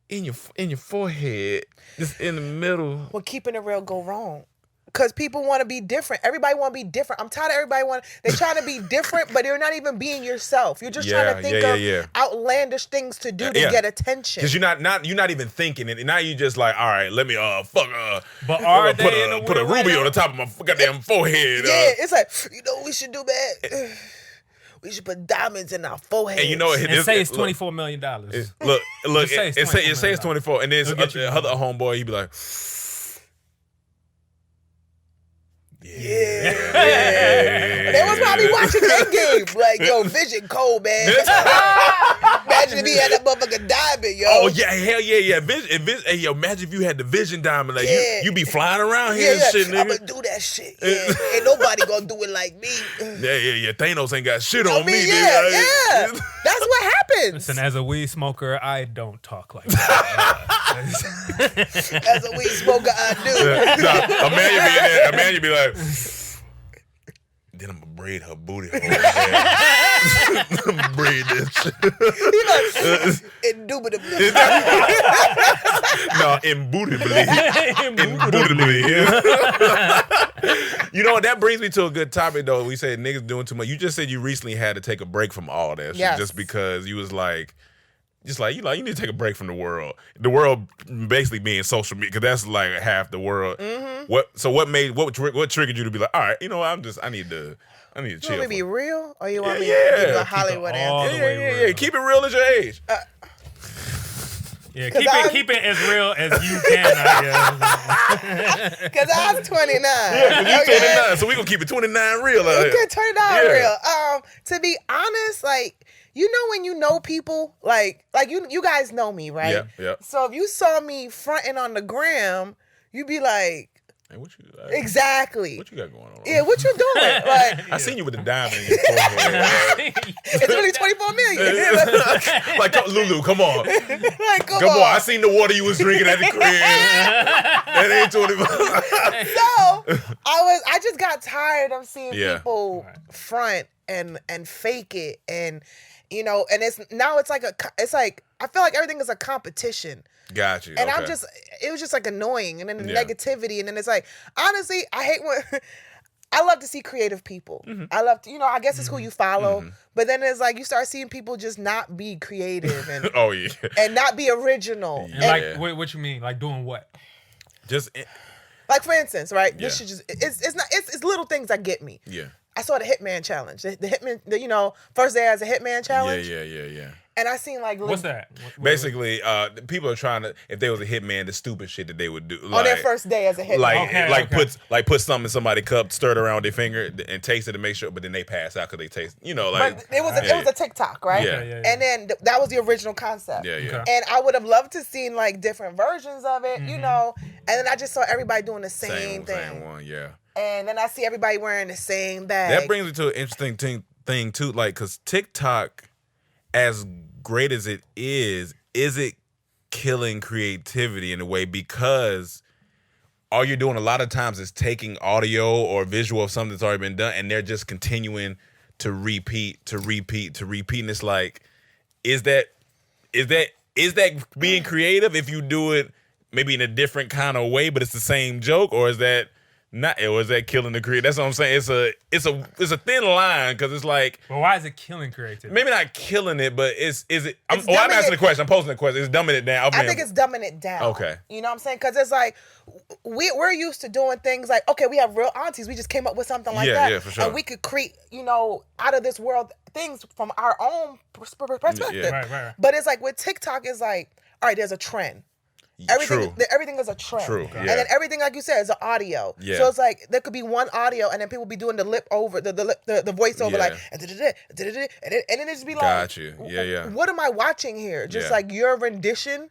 in your forehead, just in the middle. Well, keeping it real go wrong. Because people want to be different. Everybody want to be different. I'm tired of everybody they're trying to be different, but you're not even being yourself. You're just trying to think of outlandish things to do to get attention. Because you're not even thinking it. And now you just like, all right, let me but are put a ruby on the top of my goddamn forehead. Yeah, it's like, you know what we should do, man? We should put diamonds in our forehead. And you know say it's $24 million. Look, it says 24. And then the other homeboy, he'd be like, Yeah. They was probably watching Endgame. Like, yo, Vision cold, man. Imagine if he had that motherfucker diamond, yo. Oh yeah, hell yeah. Hey, yo, imagine if you had the vision diamond. Like you be flying around here and shit, nigga. I'm gonna do that shit. Yeah. Ain't nobody gonna do it like me. Yeah. Thanos ain't got shit on me, yeah, nigga. yeah. That's what happens. Listen, as a weed smoker, I don't talk like that. As a weed smoker, I do. Nah, a man, you be like, then I'm gonna braid her booty hole. Braid this shit. Indubitably. No, imbutably. You know what? That brings me to a good topic, though. We said niggas doing too much. You just said you recently had to take a break from all that shit just because you was like, you need to take a break from the world. The world basically being social media, because that's like half the world. Mm-hmm. What triggered you to be like, all right, you know what, I need to chill. You want me to be real, or you want me Yeah. to do a Hollywood answer? Yeah. Keep it real as your age. Yeah, keep it as real as you can, I guess. Because I was 29. Yeah, because you 29, so we gonna keep it 29 real. Okay, 29 real. To be honest, like, you know when you know people, like you guys know me, right? Yeah. So if you saw me fronting on the gram, you'd be like, hey, what you exactly. What you got going on? Yeah, what you doing? Like, I seen you with the diamond in your forehead. it's really 24 million. Like, Lulu, come on. Like, come Come on. on. I seen the water you was drinking at the crib. That ain't 24. So I just got tired of seeing people front and fake it, and you know, and it's like I feel like everything is a competition. Got you. And okay. it was just like annoying, and then the negativity, and then it's like, honestly, I hate when I love to see creative people. Mm-hmm. I love to, you know, I guess it's who you follow, but then it's like you start seeing people just not be creative and and not be original. And like, what you mean? Like doing what? Just like, for instance, right? This should just it's little things that get me. Yeah. I saw the Hitman Challenge. The Hitman, first day as a Hitman Challenge. Yeah. And I seen like what's that? Basically, people are trying to, if they was a hitman, the stupid shit that they would do on their first day as a hitman. Put something in somebody's cup, stir it around their finger, and taste it to make sure. But then they pass out because they taste, like. But it was a TikTok, right? Yeah. And then that was the original concept. Yeah. Okay. And I would have loved to seen like different versions of it, you know. And then I just saw everybody doing the same thing. Same one, yeah. And then I see everybody wearing the same bag. That brings me to an interesting thing too, like, because TikTok, as great as it is it killing creativity in a way? Because all you're doing a lot of times is taking audio or visual of something that's already been done, and they're just continuing to repeat. And it's like, is that being creative if you do it maybe in a different kind of way, but it's the same joke, or is that not? Or is that killing the creativity? That's what I'm saying. It's a thin line, because it's like. Well, why is it killing creativity? Maybe not killing it, but is it? I'm asking the question. I'm posing the question. It's dumbing it down. I think it's dumbing it down. Okay. You know what I'm saying? Because it's like we're used to doing things like, okay, we have real aunties. We just came up with something like that. Yeah, for sure. And we could create, out of this world things from our own perspective. Yeah. Right. But it's like with TikTok, it's like, all right, there's a trend. Everything is a trend. True. Yeah. And then everything, like you said, is an audio. Yeah. So it's like there could be one audio, and then people be doing the lip over, the voiceover, like, and then it just be like, got you. Yeah. What am I watching here? Just like your rendition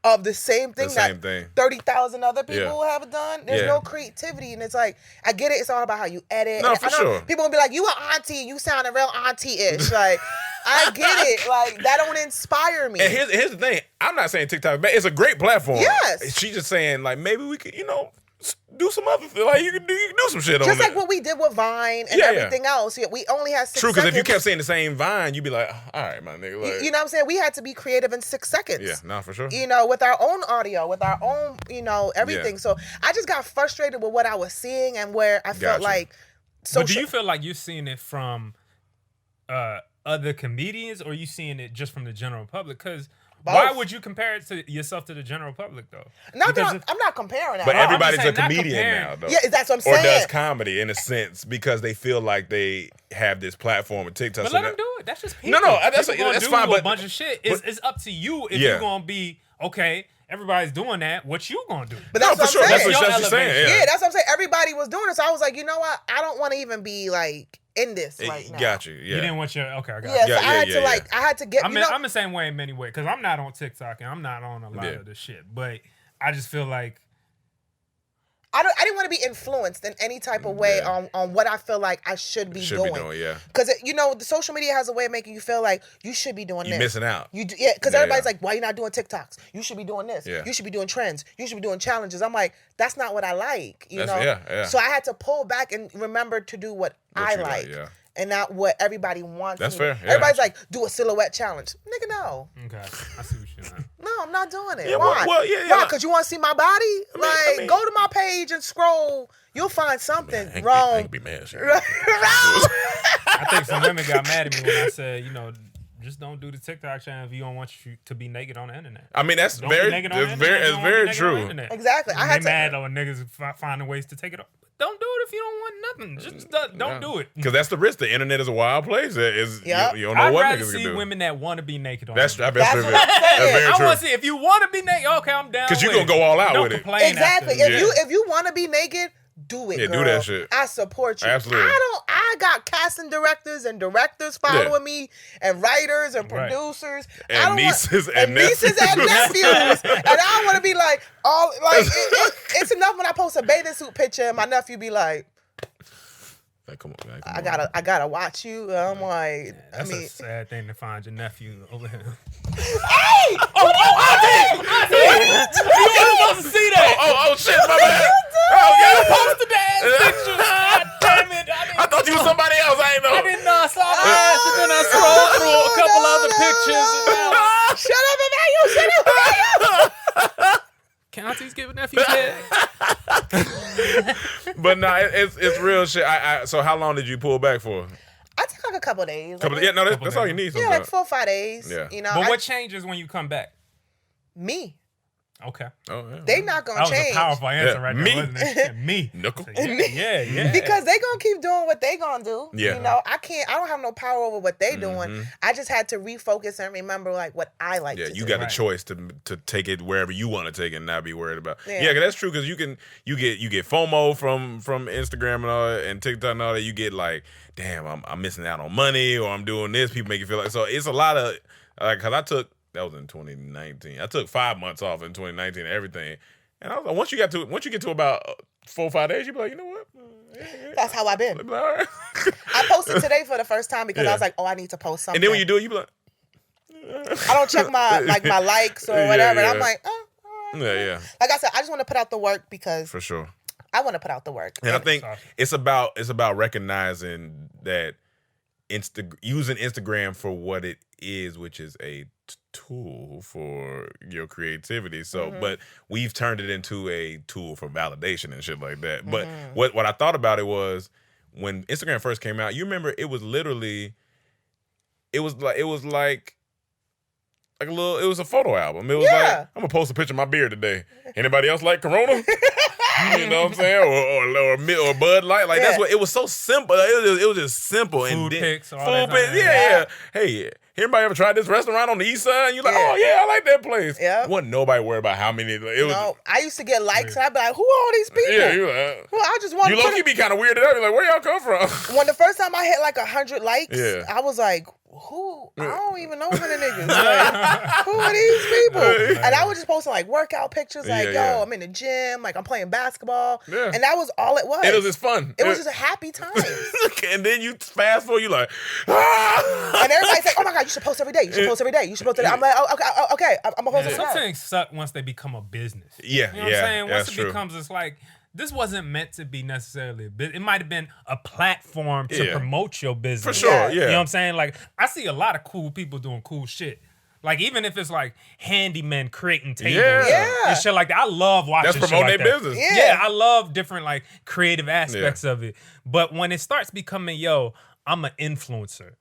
of the same thing that 30,000 other people have done. There's no creativity, and it's like, I get it. It's all about how you edit. No, for sure. People will be like, you an auntie, you sounding real auntie-ish. Like, I get it. Like, that don't inspire me. And here's the thing. I'm not saying TikTok is bad. It's a great platform. Yes. She's just saying, like, maybe we could, do some other, like, you can do some shit on it. Just like what we did with Vine and everything else. We only had 6 seconds. True, because if you kept saying the same Vine, you'd be like, all right, my nigga. Like, you know what I'm saying? We had to be creative in 6 seconds. Yeah, no, for sure. With our own audio, with our own, everything. Yeah. So I just got frustrated with what I was seeing and where I felt like. But do you feel like you're seeing it from other comedians, or are you seeing it just from the general public? Because why would you compare it to yourself to the general public, though? I'm not comparing that. But everybody's a comedian now, though. Yeah, that's what I'm saying. Or does comedy, in a sense, because they feel like they have this platform with TikTok. But let them do it. That's just people. No, that's fine. But a bunch of shit. It's up to you if you're going to be, okay, everybody's doing that. What you going to do? But that's what I'm saying. That's what you're saying. Yeah, that's what I'm saying. Everybody was doing it. So I was like, you know what? I don't want to even be like in this right now. Got you. Yeah. You didn't want your I got Yeah, you. so I had to I had to get. I'm the same way in many ways because I'm not on TikTok and I'm not on a lot of the shit. But I just feel like I didn't want to be influenced in any type of way on what I feel like I should be doing. Because the social media has a way of making you feel like you should be doing this. You're missing out. Because everybody's like, why are you not doing TikToks? You should be doing this. Yeah. You should be doing trends. You should be doing challenges. I'm like, that's not what I like. You know. Yeah. So I had to pull back and remember to do what I like. Yeah. And not what everybody wants. That's fair. Yeah. Everybody's like, do a silhouette challenge. Nigga, no. okay, I see what you're saying. No, I'm not doing it. Yeah, Why? Why? Why? Because you want to see my body? Go to my page and scroll. You'll find something wrong. I ain't be mad. I think some women got mad at me when I said, just don't do the TikTok channel if you don't want you to be naked on the internet. I mean, that's very true. Exactly. I had mad on niggas finding ways to take it off. Don't do it if you don't want nothing. Just don't do it. Because that's the risk. The internet is a wild place. You don't know I'd what rather niggas can see do. women that want to be naked on That's the internet. very I true. want to see if you want to be naked. Okay, I'm down. Because you're gonna go all out don't with it. complain Exactly. after. If you want to be naked, do it. Yeah, girl. do that shit. I support you. Absolutely. I got casting directors and directors following me, and writers and producers, and nieces and nephews, and I want to be like it's enough when I post a bathing suit picture and my nephew be like. Come on, man. I gotta watch you. I'm like, That's a sad thing to find your nephew over here. Hey! Auntie! You weren't supposed to see that. Oh shit, my bad. You posted the ass picture. God damn it! I thought you was somebody else. I ain't know. I didn't know I saw the ass, and then I scrolled through a couple other pictures. Shut up, Emmanuel! Shut up, Emmanuel! Can aunties give a nephew head? But no, it's real shit. So how long did you pull back for? I took like a couple days. That's all you need. Yeah, like 4 or 5 days. Yeah. But what changes when you come back? Me. Okay. Oh, yeah. They not gonna That was change. a powerful answer right there, Me. wasn't it? Me. Knuckle. Yeah. Because they gonna keep doing what they gonna do. Yeah. I don't have no power over what they doing. I just had to refocus and remember like what I like to do. Yeah, you got a choice to take it wherever you want to take it and not be worried about. Yeah, that's true because you get FOMO from Instagram and all that, and TikTok and all that. You get like, damn, I'm missing out on money, or I'm doing this. People make you feel like, so it's a lot of because that was in 2019. I took 5 months off in 2019 and everything. And I was like, once you get to about 4 or 5 days, you be like, you know what? That's how I've been. All right. I posted today for the first time because I was like, oh, I need to post something. And then when you do it, you be like, I don't check my likes or whatever. And I'm like, oh, all right. yeah. Like I said, I just want to put out the work because For sure. I want to put out the work. And I think it's about recognizing that using Instagram for what it is, which is a tool for your creativity. So, but we've turned it into a tool for validation and shit like that. But what I thought about it was when Instagram first came out, you remember it was literally, it was like a a photo album. It was like, I'm gonna post a picture of my beard today. Anybody else like Corona? You know what I'm saying? Or Bud Light. Like that's what it was so simple. It was just simple. Food pics, all food that. Pics. Yeah. Hey, anybody ever tried this restaurant on the east side? And you're like, oh yeah, I like that place. Yeah. Wasn't nobody worried about how many. No, I used to get likes and I'd be like, who are all these people? Yeah, you like, well, I just want you low-key be kind of weirded out. You're like, where y'all come from? When the first time I hit like 100 likes, Yeah. I was like, who? I don't even know many niggas. Like, who are these people? And I was just posting like workout pictures, like, Yeah. I'm in the gym, like I'm playing basketball. Yeah. And that was all it was. It was just fun. It was just a happy time. And then you fast forward, you like, And everybody's like, oh my God, you should post every day. You should post every day. You should post every day. I'm like, oh, okay. I'm going to post Some every day. things suck once they become a business. Yeah, You know what I'm saying? Once that's it true. becomes, it's like, this wasn't meant to be necessarily a business. It might have been a platform to promote your business. For sure, yeah. You know what I'm saying? Like, I see a lot of cool people doing cool shit. Like, even if it's like handymen creating tables and shit like that. I love watching That's promoting shit like their that. business. Yeah. I love different like creative aspects of it. But when it starts becoming, I'm an influencer.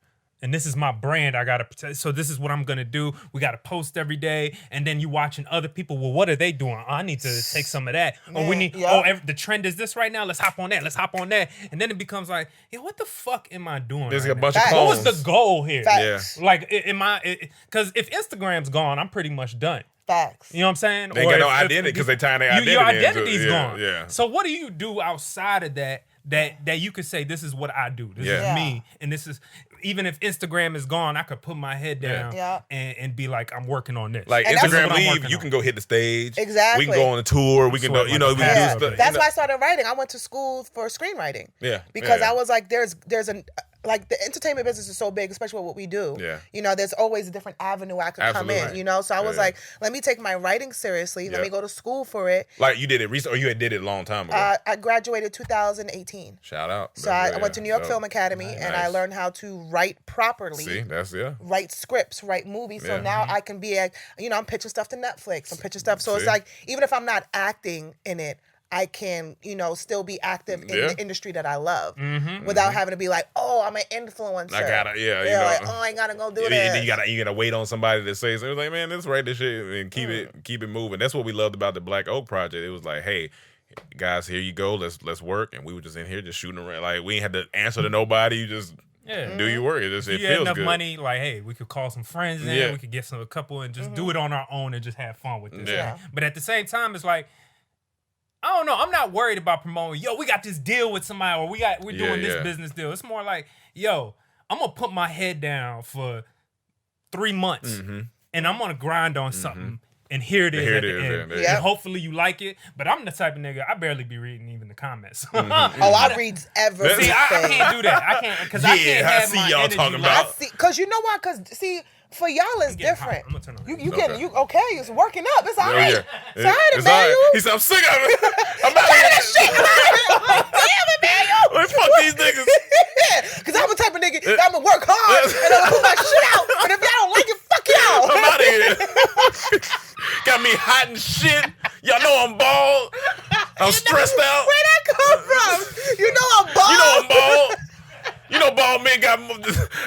And this is my brand. I gotta protect. So this is what I'm gonna do. We gotta post every day. And then you watching other people. Well, what are they doing? Oh, I need to take some of that. Or we need. The trend is this right now. Let's hop on that. Let's hop on that. And then it becomes like, what the fuck am I doing? There's right a bunch now? of Facts. What clones. was the goal here? Facts. Like, because if Instagram's gone, I'm pretty much done. Facts. You know what I'm saying? They ain't got no identity because they tying their identity Your into it. identity's gone. Yeah. So what do you do outside of that that you could say, this is what I do. This is me. And this is, even if Instagram is gone, I could put my head down and be like, I'm working on this. Like, Instagram leave, you can go hit the stage. Exactly. We can go on a tour. We can, we can do stuff. That's why I started writing. I went to school for screenwriting. Yeah. Because I was like, there's like the entertainment business is so big, especially with what we do. Yeah. You know, there's always a different avenue I could come in, you know? So I was like, let me take my writing seriously. Let me go to school for it. Like you did it recently, or you did it a long time ago? I graduated 2018. Shout out. So I went to New York Film Academy and I learned how to write properly. See, that's, write scripts, write movies. So now I can be, I'm pitching stuff to Netflix. I'm pitching stuff. So it's like, even if I'm not acting in it, I can, still be active in the industry that I love without having to be like, oh, I'm an influencer. I gotta, like, oh, I gotta go do this. You gotta wait on somebody to say something. Like, man, let's write this shit and keep it moving. That's what we loved about the Black Oak Project. It was like, hey, guys, here you go. Let's work. And we were just in here just shooting around. Like, we ain't had to answer to nobody. You just do your work. It feels enough good. Money, like, hey, we could call some friends in. We could get a couple and just do it on our own and just have fun with this. Yeah. But at the same time, it's like, I don't know. I'm not worried about promoting. Yo, we got this deal with somebody, or we're doing this business deal. It's more like, yo, I'm gonna put my head down for 3 months, and I'm gonna grind on something. And here it is at the end. And hopefully you like it. But I'm the type of nigga, I barely be reading even the comments. Oh, I read everything. See, I can't do that. I can't, because I can't have see my y'all energy talking about. Because you know why? Because, see, for y'all it's different. I'm gonna turn on it's working up. It's all right. It's all right, Emmanuel. He said, I'm sick of it. I'm out of that shit. Damn, Emmanuel. Fuck these niggas. Because I'm the type of nigga that I'm gonna work hard and I'm gonna put my shit out. And if y'all don't like it, fuck y'all. I'm out of here. Got me hot and shit. Y'all know I'm bald. I'm stressed out. Where'd that come from? You know I'm bald. You know I'm bald. You know bald men got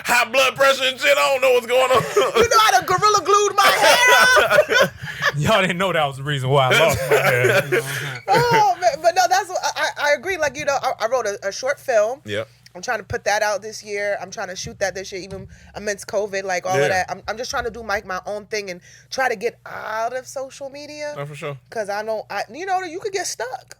high blood pressure and shit. I don't know what's going on. You know how the gorilla glued my hair up? Y'all didn't know that was the reason why I lost my hair. You know oh, man. But no, that's what I agree. Like, I wrote a short film. Yep. I'm trying to put that out this year. I'm trying to shoot that this year, even amidst COVID, like all of that. I'm just trying to do my own thing and try to get out of social media. No, for sure. Because I know, you could get stuck.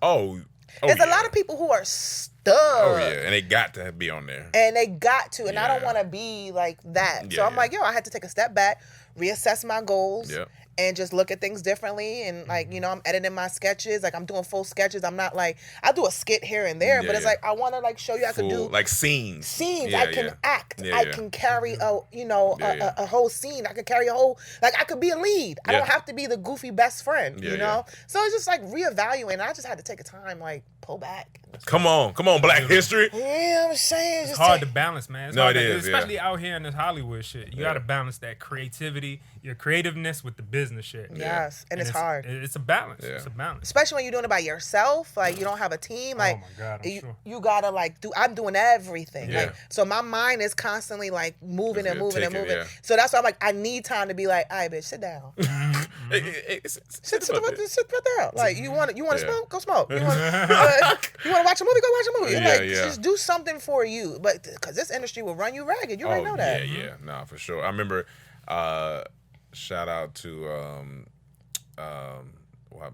There's a lot of people who are stuck. Oh, yeah. And they got to be on there. And they got to. And I don't want to be like that. So I'm like, I had to take a step back, reassess my goals. Yep. And just look at things differently. And like, I'm editing my sketches. Like, I'm doing full sketches. I'm not like, I do a skit here and there, but it's like, I want to like show you I could do like scenes. I can act. I can carry a whole scene. I can carry a whole, like, I could be a lead. I don't have to be the goofy best friend, you know? So it's just like reevaluating. I just had to take a time, like, pull back. Come on, Black history. Yeah, I'm saying. It's hard to balance, man. It's it is. Especially out here in this Hollywood shit. You got to balance that creativity, your creativeness with the business shit. Yes, and it's hard. It's a balance. Yeah. It's a balance. Especially when you're doing it by yourself. Like, you don't have a team. Like, oh my God, you got to, like, I'm doing everything. Yeah. Like, so my mind is constantly, like, moving and moving and moving. Yeah. So that's why I'm like, I need time to be like, all right, bitch, sit down. Sit there. Like, you want to smoke? Go smoke. You want to watch a movie? Go watch a movie. Just do something for you. But because this industry will run you ragged. You already know that. Yeah. Nah, for sure. I remember, shout out to, why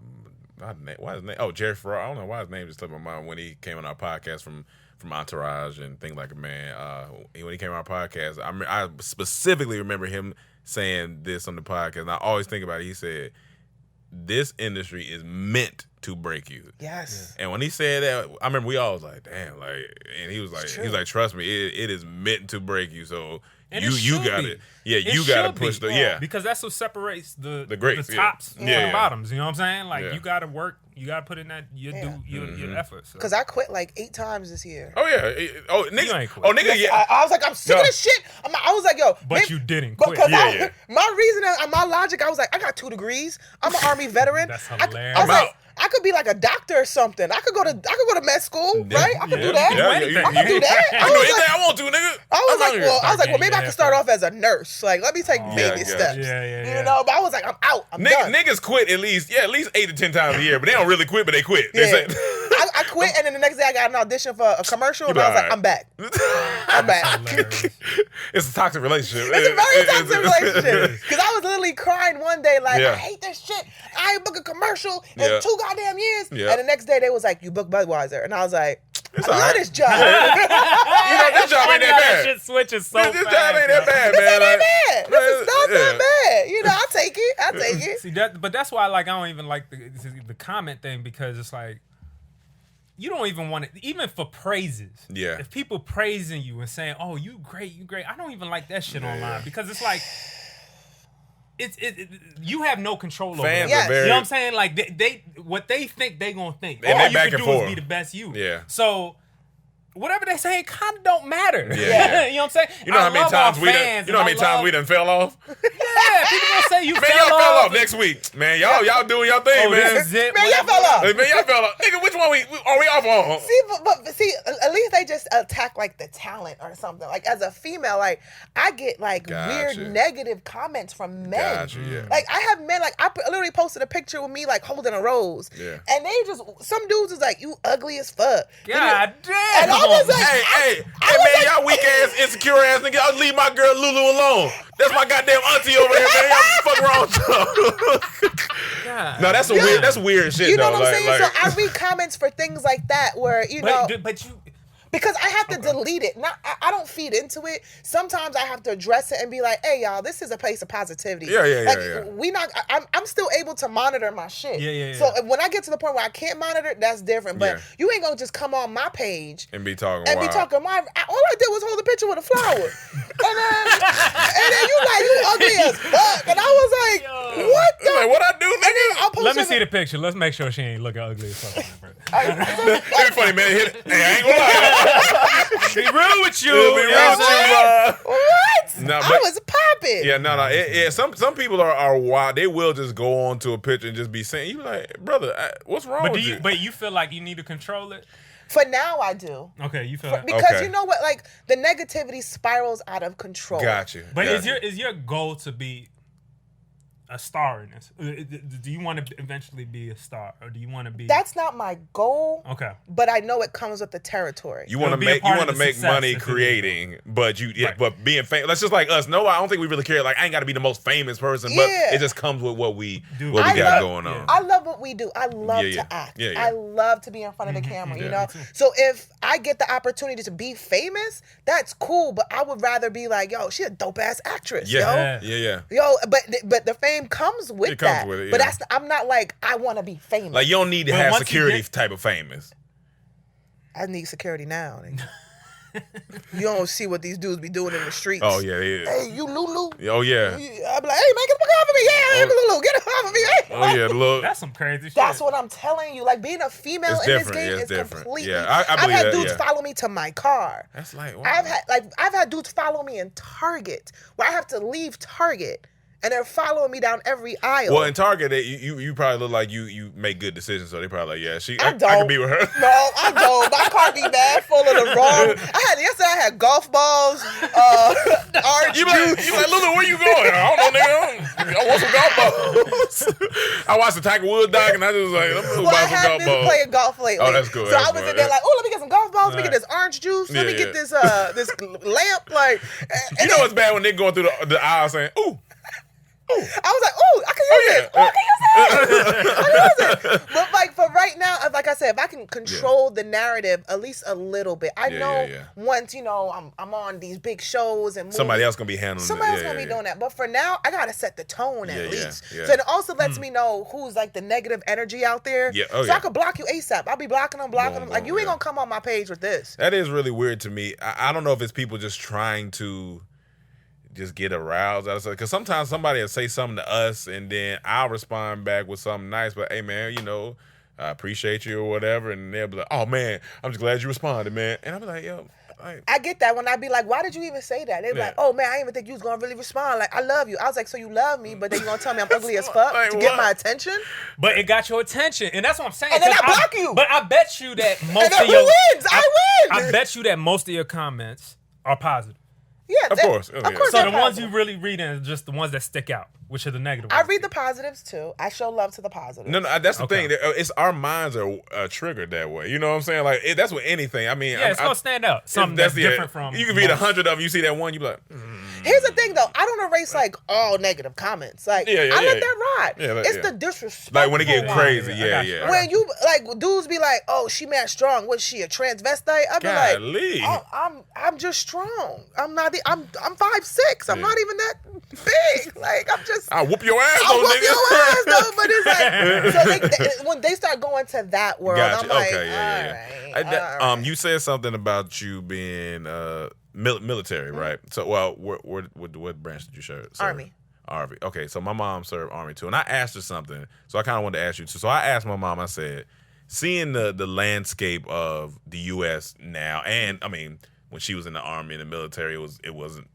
his name? Oh, Jerry Ferrara. I don't know why his name just slipped my mind when he came on our podcast from Entourage and things like that, man. When he came on our podcast, I specifically remember him saying this on the podcast, and I always think about it. He said, this industry is meant to break you. Yes. And when he said that, I remember we all was like, damn, like, and he was like, trust me, it is meant to break you. So you got it. Yeah, you got to push because that's what separates the greats, the tops from the bottoms. You know what I'm saying? Like, you got to work. You got to put in that your efforts. Because I quit like 8 times this year. Oh, yeah. Oh, nigga. You ain't quit. I was like, I'm sick of this shit. I was like, yo. But you didn't quit. Because my reason, my logic, I was like, I got 2 degrees. I'm an Army veteran. That's hilarious. I was like, I could be like a doctor or something. I could go to med school, right? I could do that. I could do that. I can do anything I want to, nigga. I was like, well, maybe I could start off as a nurse. Like, let me take baby steps. You know, but I was like, I'm out. I'm done. Niggas quit at least 8 to 10 times a year, but they don't really quit, but they quit. Yeah. They say, I quit, and then the next day I got an audition for a commercial, and I was like, I'm back. I'm back. It's a toxic relationship. It's a very toxic relationship. Because I was literally crying one day, like, I hate this shit. I ain't book a commercial in 2 goddamn years. And the next day they was like, you booked Budweiser. And I was like, It's I all love right. this job. This job ain't that bad. Shit switches so This fast. job ain't that bad, This man. ain't that bad. This is not Yeah. that bad. You know, I'll take it. I'll take it. See that, but that's why like I don't even like the comment thing, because it's like you don't even want it, even for praises. Yeah. If people praising you and saying, "Oh, you great," I don't even like that shit online, because it's like you have no control over Fans it. are very. You know what I'm saying? Like they what they think they gonna think. And All they you back can and do forth. is be the best you. Yeah. So whatever they say kind of don't matter. Yeah. You know what I'm saying? You know how many times we done? You know how many times we done fell off? Yeah, people gonna say you Man, fell y'all fell off. off next week. Man, y'all doing y'all thing, Oh, man. this is it. Man, y'all fell off. Hey, man, y'all fell off. Nigga, which one are we off on? See, but see, at least they just attack like the talent or something. Like as a female, like I get like Gotcha. weird negative comments from men. Gotcha, yeah. Like I have men, like I literally posted a picture with me like holding a rose. Yeah. And they just, some dudes is like, you ugly as fuck. God damn. And I was like, Hey, man, y'all weak ass, insecure ass nigga. I'll leave my girl Lulu alone. That's my goddamn auntie over here, man. Y'all fuck wrong with y'all. No, that's weird shit, you know though. what I'm saying? Like, So I read comments for things like that where, you know. But you. Because I have to delete it. Not, I don't feed into it. Sometimes I have to address it and be like, "Hey, y'all, this is a place of positivity." Yeah. I'm still able to monitor my shit. Yeah. So when I get to the point where I can't monitor, that's different. But you ain't gonna just come on my page and be talking and wild. be talking my. All I did was hold a picture with a flower, and then you like, you ugly as fuck, and I was like, what the? Like, what I do, nigga? Let me see the picture. Let's make sure she ain't looking ugly as fuck. It'd be funny, man. Hit it. Hey, I ain't gonna lie. Be real with you. It'll be real with you, What? No, I but- was popping. Yeah, no. Some people are wild. They will just go on to a picture and just be saying, "You like, brother, what's wrong with you?" But you feel like you need to control it? For now, I do. Okay, you feel like Because Okay. you know what? Like, the negativity spirals out of control. Got you. But Got you. is your goal to be a star in this? Do you want to eventually be a star, or do you want to be? That's not my goal. Okay. But I know it comes with the territory. You want to It'll be a make part of the make success money if it is. creating, but Right. but being famous. That's just like us. No, I don't think we really care. Like I ain't got to be the most famous person, but Yeah. it just comes with what we Do. got I going on. I love what we do. I love Yeah. to act. Yeah, yeah. I love to be in front of the camera, you Yeah, know? me too. So if I get the opportunity to be famous, that's cool. But I would rather be like, yo, she a dope ass actress, Yeah, yo. yeah. Yo, but the fame comes with It comes that. with it, But yeah. that's I'm not like I want to be famous. Like you don't need to But have once you security get- type of famous. I need security now. nigga. You don't see what these dudes be doing in the streets. Oh yeah, they is. Hey, you Lulu. Oh yeah. I'll be like, hey man, get the fuck off of me. Yeah, Lulu, get off of me. Hey. Oh yeah. Look. That's some crazy shit. That's what I'm telling you. Like being a female It's in this different. game Yeah, it's is different. completely. Yeah, I I've believe had that, dudes yeah. follow me to my car. That's like wow. I've had dudes follow me in Target where I have to leave Target and they're following me down every aisle. Well, in Target, you probably look like you make good decisions, so they probably like, yeah, I I don't. can be with her. No, I don't. My car be bad, full of the wrong. Yesterday I had golf balls, orange You juice. like, Lulu, where you going? I don't know, nigga. I want some golf balls. I watched the Tiger Woods doc, and I just was like, let me Well, I buy some have golf been balls. playing golf lately. Oh, that's cool. So That's I was cool. in there like, oh, let me get some golf balls. Let me get Right. this orange juice. Let me Yeah, get this this lamp. Like, You know it's bad when they going through the aisle saying, ooh. I was like, oh, I can use it. Oh, I can use it. I can use it. But like for right now, like I said, if I can control the narrative at least a little bit, I know once I'm on these big shows and movies, Somebody else gonna be handling somebody it. else gonna be doing that. But for now, I gotta set the tone at least. yeah. So it also lets me know who's like the negative energy out there. Yeah. So I could block you ASAP. I'll be blocking them. Boom, Like you ain't yeah. gonna come on my page with this. That is really weird to me. I don't know if it's people just trying to just get aroused out of something. Because sometimes somebody will say something to us, and then I'll respond back with something nice. But hey, man, I appreciate you or whatever. And they'll be like, oh man, I'm just glad you responded, man. And I'll be like, yo. I get that when I be like, why did you even say that? They be like, oh man, I didn't even think you was gonna really respond. Like, I love you. I was like, so you love me, but then you gonna tell me I'm ugly as fuck Like, to get what? my attention? But it got your attention, and that's what I'm saying. And then 'cause I block you. But I bet you that most And then of who your wins? I win. I bet you that most of your comments are positive. Yeah, Of course. Oh, Of yeah. course. So they're the ones you positive. really reading are just the ones that stick out, which are the negative I ones. read the positives too. I show love to the positives. No, that's the Okay. thing. It's our minds are triggered that way. You know what I'm saying? Like that's with anything. I mean, Yeah, it's gonna stand out. Something that's different from You can read most. 100 of them. You see that one, you be like, Here's the thing, though. I don't erase like all negative comments. Like I let that ride. It's the disrespect. Like when it get crazy, When you like dudes be like, "Oh, she mad strong. What's she, a transvestite?" I be like, "Oh, I'm just strong. I'm not. I'm 5'6". I'm not even that big. Like I'm just. I'll whoop your ass, I'll though, whoop nigga. your ass, though. But it's like so when they start going to that world, Gotcha. I'm like, All right. You said something about you being military, right? So, well, what branch did you serve? Army. Okay, so my mom served Army too, and I asked her something. So I kind of wanted to ask you too. So I asked my mom. I said, seeing the landscape of the U.S. now, and I mean, when she was in the Army and the military, it wasn't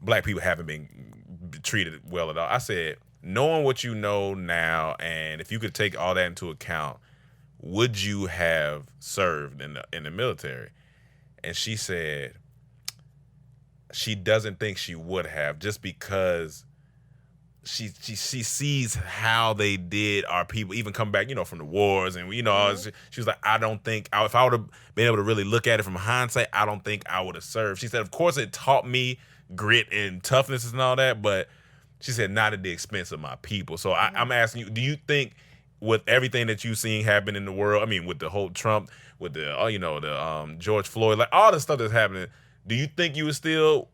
black people haven't been treated well at all. I said, knowing what you know now, and if you could take all that into account, would you have served in the military? And she said she doesn't think she would have, just because she sees how they did our people even come back, from the wars, and she was like, I don't think if I would have been able to really look at it from hindsight, I don't think I would have served. She said, of course, it taught me grit and toughness and all that, but she said not at the expense of my people. So I'm asking you, do you think with everything that you've seen happen in the world, I mean, with the whole Trump, with the George Floyd, like all the stuff that's happening, do you think you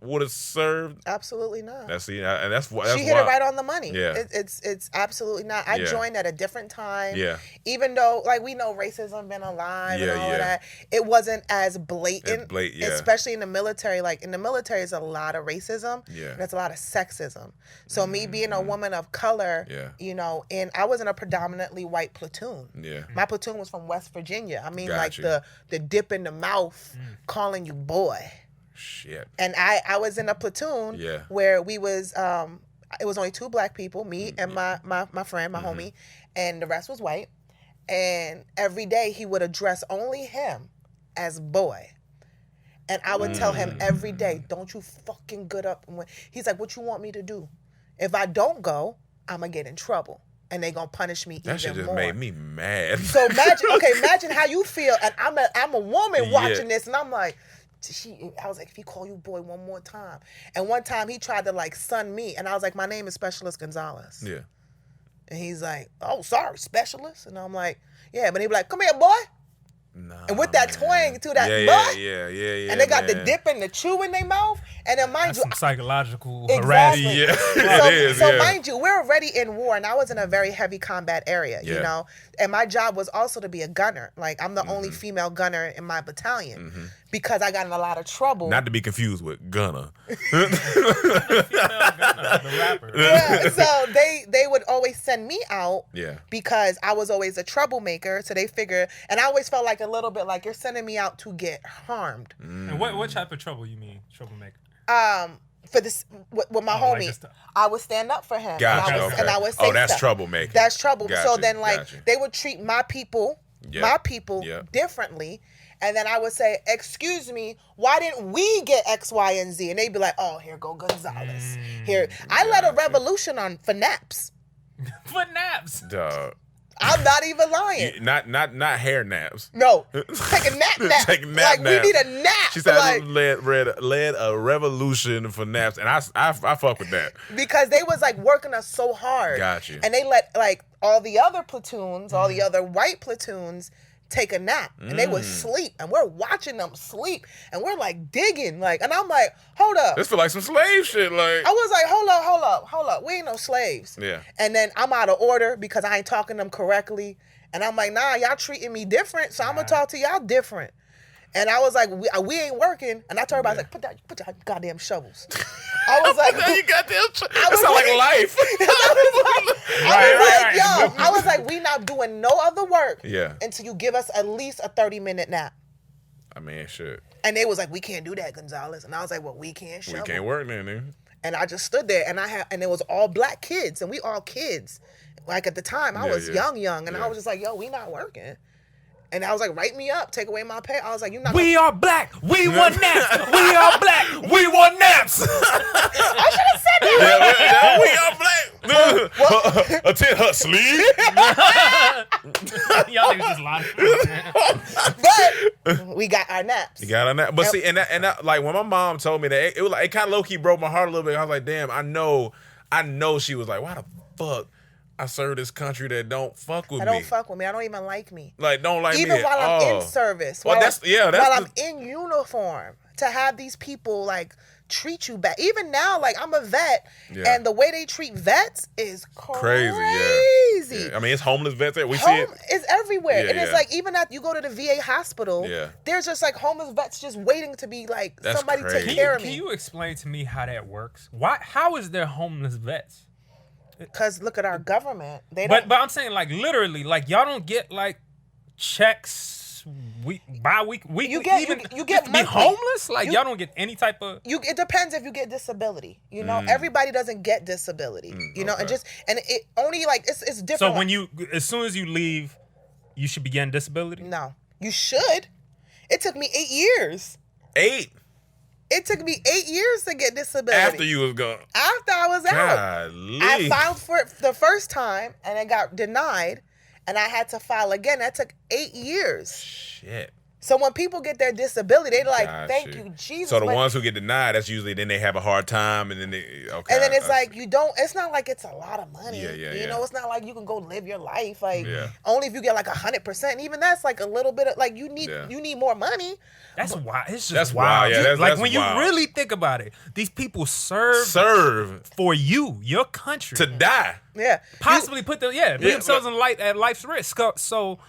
would have served? Absolutely not. That's she hit it right on the money. Yeah. It's absolutely not. I joined at a different time. Yeah. Even though, like, we know racism been alive and all that, it wasn't as blatant. Especially in the military. Like, in the military, is a lot of racism. Yeah. And there's a lot of sexism. So me being a woman of color, and I was in a predominantly white platoon. Yeah. My platoon was from West Virginia. I mean, the dip in the mouth, calling you boy. Shit. And I was in a platoon where we was it was only 2 black people, me and my friend, my homie, and the rest was white. And every day he would address only him as boy. And I would tell him every day, don't you fucking get up. He's like, what you want me to do? If I don't go, I'm going to get in trouble. And they going to punish me even more. That shit just made me mad. So imagine how you feel. And I'm a woman watching this, and I'm like, I was like, if he call you boy one more time. And one time he tried to like son me, and I was like, my name is Specialist Gonzalez. Yeah. And he's like, oh, sorry, Specialist. And I'm like, yeah. But he be like, come here, boy. Nah, and with that twang to that butt. Yeah. And they got the dip and the chew in their mouth. And then mind you, some psychological harassment. Yeah. So mind you, we're already in war, and I was in a very heavy combat area, and my job was also to be a gunner. Like, I'm the only female gunner in my battalion because I got in a lot of trouble. Not to be confused with gunner. The rapper. Yeah, so they would always send me out because I was always a troublemaker. So they figure, and I always felt like a little bit like you're sending me out to get harmed. And what type of trouble you mean, troublemaker? For this with my homie, like I would stand up for him. Gotcha. And I would say that's troublemaking. That's trouble. Gotcha. So then, they would treat my people differently. And then I would say, excuse me, why didn't we get X, Y, and Z? And they'd be like, oh, here go Gonzalez. Here. I led a revolution for naps. For naps? Duh. I'm not even lying. Not hair naps. No, take a nap. Take nap. We need a nap. She said I led a revolution for naps, and I fuck with that because they was like working us so hard. Got you. And they let like all the other platoons, all the other white platoons, take a nap, and they would sleep, and we're watching them sleep, and we're like digging, like, and I'm like, hold up, this feel like some slave shit. Like, I was like, hold up, we ain't no slaves. Yeah. And then I'm out of order because I ain't talking to them correctly, and I'm like, nah, y'all treating me different, so I'm gonna talk to y'all different. And I was like, we ain't working. And I told everybody, I was like, put your goddamn shovels. I was like, you goddamn shovels. That sound like life. I was like, we not doing no other work until you give us at least a 30-minute nap. I mean, shit. And they was like, we can't do that, Gonzalez. And I was like, well, we can't shovel. We can't work then, nigga. And I just stood there, and it was all black kids, and we all kids. Like at the time, I was young, and I was just like, yo, we not working. And I was like, write me up, take away my pay. I was like, we are black. We want naps. We are black. We want naps. I should have said that. We are black. Attend her sleep. Y'all niggas just lying. But we got our naps. You got on that, but see, and that, like when my mom told me that, it was like it kind of low key broke my heart a little bit. I was like, damn, I know she was like, why the fuck I serve this country that don't fuck with me. I don't fuck with me. I don't even like me. Like don't like even me while I'm in service. Well, while I'm in uniform, to have these people like treat you bad. Even now, like I'm a vet, and the way they treat vets is crazy. Yeah. I mean, it's homeless vets there. We see it. It's everywhere, and it's like even at you go to the VA hospital, there's just like homeless vets just waiting to be like somebody take care of me. Can you explain to me how that works? Why? How is there homeless vets? Because look at our government. They don't. But I'm saying like literally, like y'all don't get like checks. Bi-week, you get be homeless. Like y'all don't get any type of. It depends if you get disability. You know, everybody doesn't get disability. You know, and it only like it's different. So when as soon as you leave, you should be getting disability. No, you should. It took me 8 years. 8. It took me 8 years to get disability. After you was gone. After I was out. Golly. I filed for it the first time and it got denied. And I had to file again. That took 8 years. Shit. So when people get their disability, they're like, thank you, Jesus. So the ones who get denied, that's usually then they have a hard time and then and then it's like it's not like it's a lot of money. You know, it's not like you can go live your life. Like only if you get like 100%. And even that's like a little bit of like you need more money. That's wild. It's just wild. Yeah, that's when wild. You really think about it, these people serve for you, your country. To die. Yeah. Possibly put themselves at life's risk. So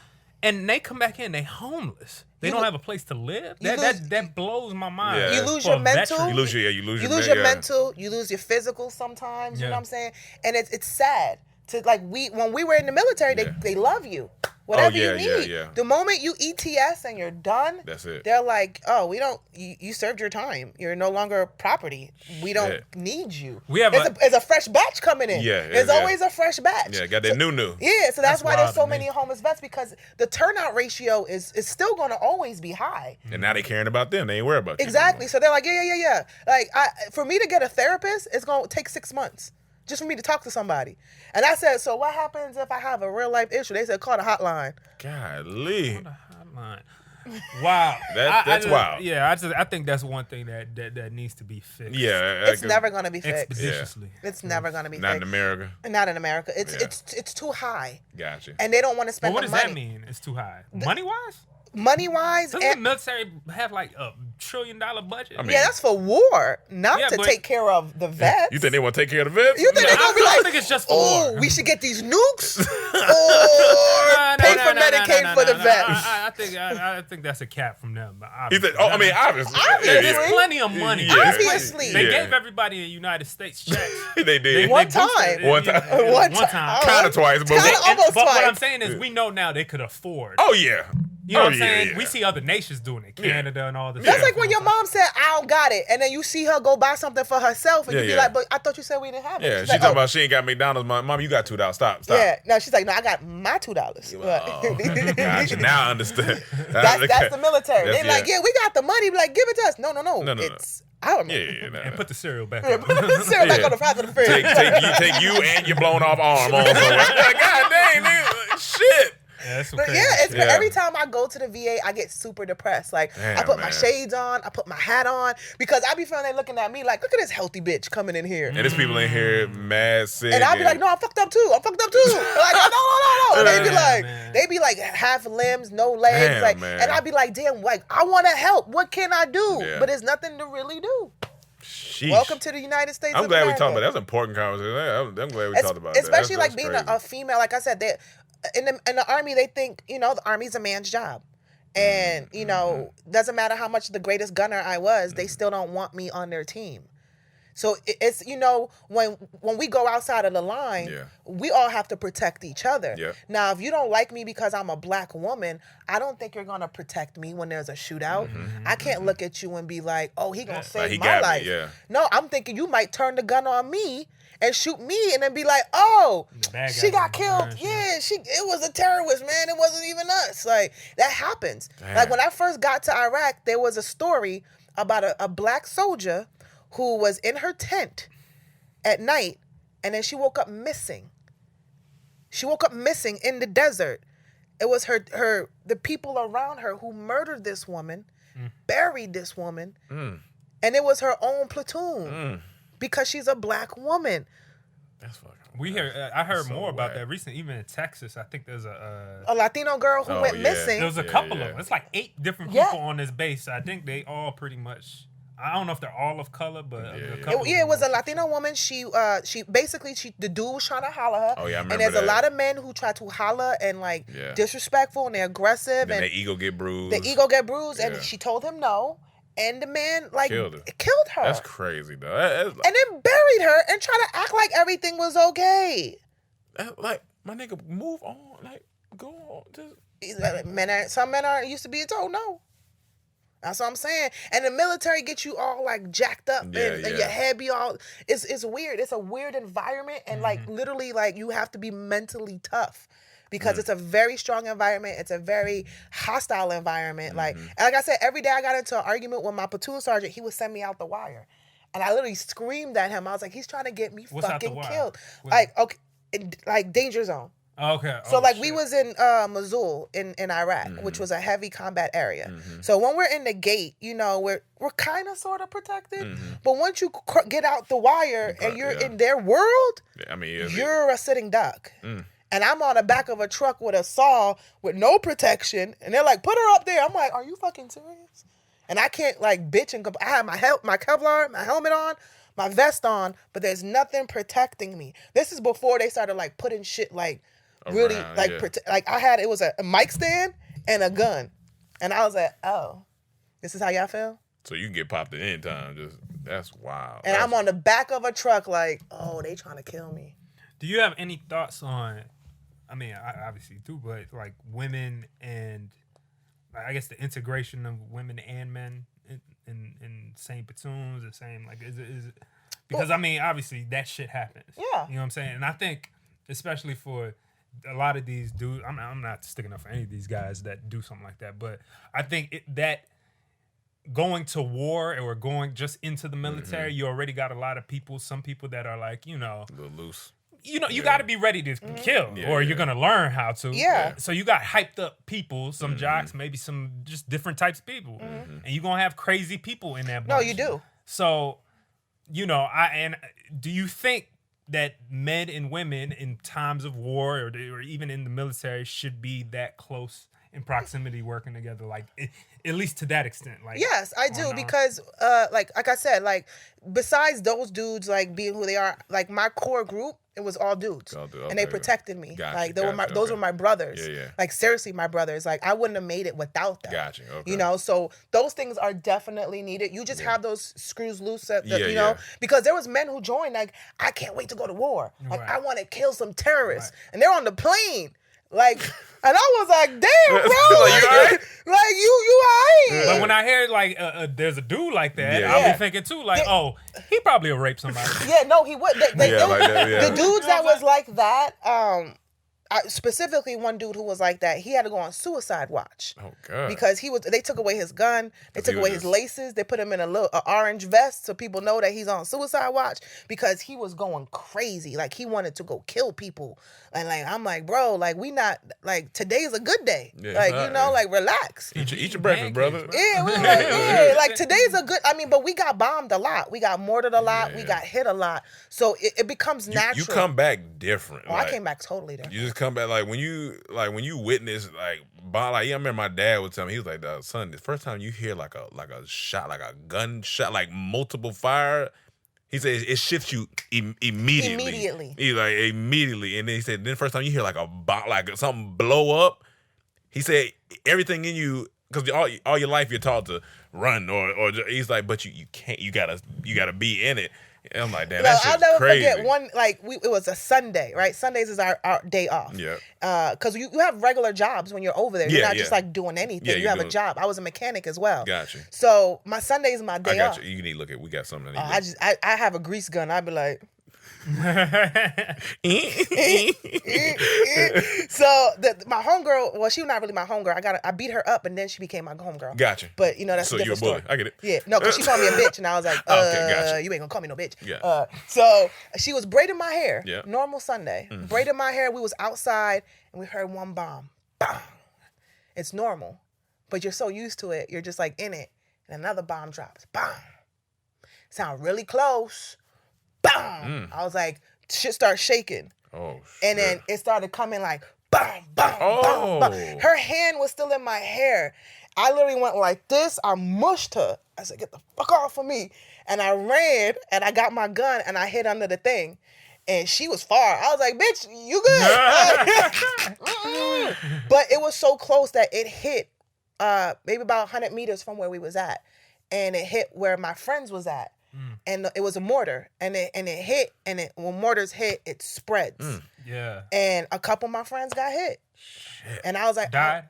and they come back in, they homeless. They don't have a place to live. That blows my mind. Yeah. You lose your mental. You lose your mental. You lose your physical sometimes. You know what I'm saying? And it's sad to like when we were in the military, they love you. Whatever you need. Yeah. The moment you ETS and you're done, that's it. They're like, oh, we don't. You served your time. You're no longer property. We don't need you. There's a fresh batch coming in. Yeah. There's always a fresh batch. Yeah, got that new. Yeah, so that's why there's so many homeless vets because the turnout ratio is still going to always be high. And now they caring about them. They ain't worried about you. Exactly. So they're like, yeah. Like for me to get a therapist, it's going to take 6 months. Just for me to talk to somebody. And I said, so what happens if I have a real life issue? They said, call the hotline. Golly. Call the hotline. Wow. That's wild. Yeah, I think that's one thing that needs to be fixed. Yeah. It's never going to be fixed. Expeditiously. It's never going to be fixed. Not in America. Not in America. It's too high. Gotcha. And they don't want to spend the money. What does that mean? It's too high. Money-wise? Money-wise. Doesn't the military have like $1 trillion budget? I mean, that's for war, not to take care of the vets. You think they want to take care of the vets? You think they're going to be like, I think it's just for war. We should get these nukes or pay for Medicaid for the vets. I think that's a cap from them. He said, obviously. There's plenty of money. Obviously. They gave everybody in the United States checks. They did. One time. Kind of twice. But almost twice. But what I'm saying is we know now they could afford. Oh, yeah. You know what I'm saying? Yeah. We see other nations doing it, Canada and all this. That's like when your mom said, I don't got it. And then you see her go buy something for herself and you be like, but I thought you said we didn't have it. Yeah, she's talking about she ain't got McDonald's. Mom, you got $2. Stop. Yeah, no, she's like, no, I got my $2. Gotcha. Now I understand. That's the military. They're like, we got the money. Be like, give it to us. No. It's I don't know. And put the cereal back on. Put the cereal back on the front of the fridge. Take you and your blown off arm on. Like, God dang, nigga. Shit. Yeah, it's every time I go to the VA, I get super depressed. Like, I put my shades on, I put my hat on, because I be feeling they looking at me like, look at this healthy bitch coming in here. And there's people in here mad sick. And I'll be like, no, I'm fucked up too. Like, no. And they be like half limbs, no legs. And I'll be like, damn, like, I want to help. What can I do? Yeah. But there's nothing to really do. Sheesh. Welcome to the United States. I'm glad we talked about that. That's an important conversation. I'm glad we talked about that. Especially like being a female. Like I said, in the Army, they think, the Army's a man's job. And, doesn't matter how much the greatest gunner I was, they still don't want me on their team. So it's, when we go outside of the line, we all have to protect each other. Yeah. Now, if you don't like me because I'm a black woman, I don't think you're going to protect me when there's a shootout. I can't look at you and be like, oh, he going to save my life. No, I'm thinking you might turn the gun on me and shoot me and then be like, oh, she got killed. Yeah, it was a terrorist, man. It wasn't even us. Like, that happens. Damn. Like, when I first got to Iraq, there was a story about a black soldier who was in her tent at night, and then she woke up missing. She woke up missing in the desert. It was the people around her who murdered this woman, buried this woman, and it was her own platoon because she's a black woman. That's fucking. I heard more about that recently. Even in Texas, I think there's a Latino girl who went missing. There was a couple of them. It's like 8 different people on this base. I think they all pretty much. I don't know if they're all of color, but a couple. It was a Latino woman. She basically the dude was trying to holler her. Oh yeah, I remember And there's that. a lot of men who try to holler and like disrespectful and they're aggressive Then and their ego get bruised. and she told him no. And the man like Killed her. That's crazy, though. And then buried her and tried to act like everything was okay. Like, my nigga, move on. Like, go on. Some men aren't used to being told no. That's what I'm saying. And the military gets you all like jacked up and your head be all. It's weird. It's a weird environment, and like literally, like you have to be mentally tough. Because it's a very strong environment. It's a very hostile environment. Like, and like I said, every day I got into an argument with my platoon sergeant. He would send me out the wire. And I literally screamed at him. I was like, he's trying to get me fucking killed. Like, okay, like danger zone. Okay. So like we was in Mosul in Iraq, which was a heavy combat area. So when we're in the gate, you know, we're kind of sort of protected. But once you get out the wire and you're in their world, you're a sitting duck. And I'm on the back of a truck with a saw with no protection. And they're like, put her up there. I'm like, are you fucking serious? And I can't like bitch and I have my Kevlar, my helmet on, my vest on, but there's nothing protecting me. This is before they started like putting shit like really like it was a mic stand and a gun. And I was like, oh, this is how y'all feel? So you can get popped at any time. That's wild. And I'm on the back of a truck like, oh, they trying to kill me. Do you have any thoughts on, I mean, I obviously do, but like women and I guess the integration of women and men in same platoons, the same, like, is it because I mean, obviously that shit happens. Yeah. You know what I'm saying? And I think, especially for a lot of these dudes, I'm not sticking up for any of these guys that do something like that, but I think that going to war or going just into the military, you already got a lot of people, some people that are like, you know, a little loose. You know, you got to be ready to kill, or you're going to learn how to. Yeah. So you got hyped up people, some jocks, maybe some just different types of people. And you're going to have crazy people in that bunch. No, you do. So, you know, do you think that men and women in times of war or even in the military should be that close in proximity working together, like at least to that extent? Like, yes, I do, because like I said, like besides those dudes like being who they are, like my core group, it was all dudes, and they protected me. Like those were my brothers. Yeah. Like seriously, my brothers. Like I wouldn't have made it without them. Gotcha. Okay. You know, so those things are definitely needed. You just have those screws loose, you know, because there was men who joined. Like I can't wait to go to war. Like I want to kill some terrorists, and they're on the plane. Like, and I was like, damn, bro. Like, you all right? Like, you all right? But when I hear, like, there's a dude like that, I'll be thinking, too, like, he probably will rape somebody. Yeah, no, he would. The dudes that was like that, specifically one dude who was like that, he had to go on suicide watch. Oh, God. Because they took away his gun, they took away his laces, they put him in a little orange vest so people know that he's on suicide watch because he was going crazy. Like, he wanted to go kill people. And, like, I'm like, bro, like, we not, like, today's a good day. Yeah, like, you know, like, relax. Eat your breakfast, brother. Yeah, we're like, like, today's a good, I mean, but we got bombed a lot. We got mortared a lot. We got hit a lot. So it becomes natural. You come back different. Oh, I came back totally different. You just come back, like, when you witness, like, I remember my dad would tell me, he was like, son, the first time you hear, like a shot, like a gunshot, like multiple fire, he said it shifts you immediately. He's like, immediately. And then he said, then the first time you hear like like something blow up, he said everything in you, because all your life you're taught to run or he's like, but you can't, you gotta be in it. And I'm like, damn, that shit's crazy. I'll never forget one, like, it was a Sunday, right? Sundays is our day off. Yeah. Because you have regular jobs when you're over there. You're not just, like, doing anything. Yeah, you have a job. I was a mechanic as well. Gotcha. So my Sunday is my day off. I got you. You need to look at, we got something. I have a grease gun. I'd be like... So my homegirl, well, she was not really my homegirl. I beat her up and then she became my homegirl. Gotcha. But you know, that's a different you're a bully. story. I get it. Yeah, no, because she called me a bitch and I was like, okay, gotcha. You ain't gonna call me no bitch. Yeah. So she was braiding my hair. Yeah. Normal Sunday. Braiding my hair. We was outside and we heard one bomb. bang. It's normal, but you're so used to it. You're just like in it, and another bomb drops. Bang. Sound really close. Bang. I was like, shit started shaking. Oh, shit. And then it started coming like, bang, bang, Oh. bang, bang. Her hand was still in my hair. I literally went like this. I mushed her. I said, get the fuck off of me. And I ran, and I got my gun, and I hid under the thing. And she was far. I was like, bitch, you good? But it was so close that it hit maybe about 100 meters from where we was at. And it hit where my friends was at. And it was a mortar. And it hit, and when mortars hit, it spreads. Yeah. And a couple of my friends got hit. Shit. And I was like, Died?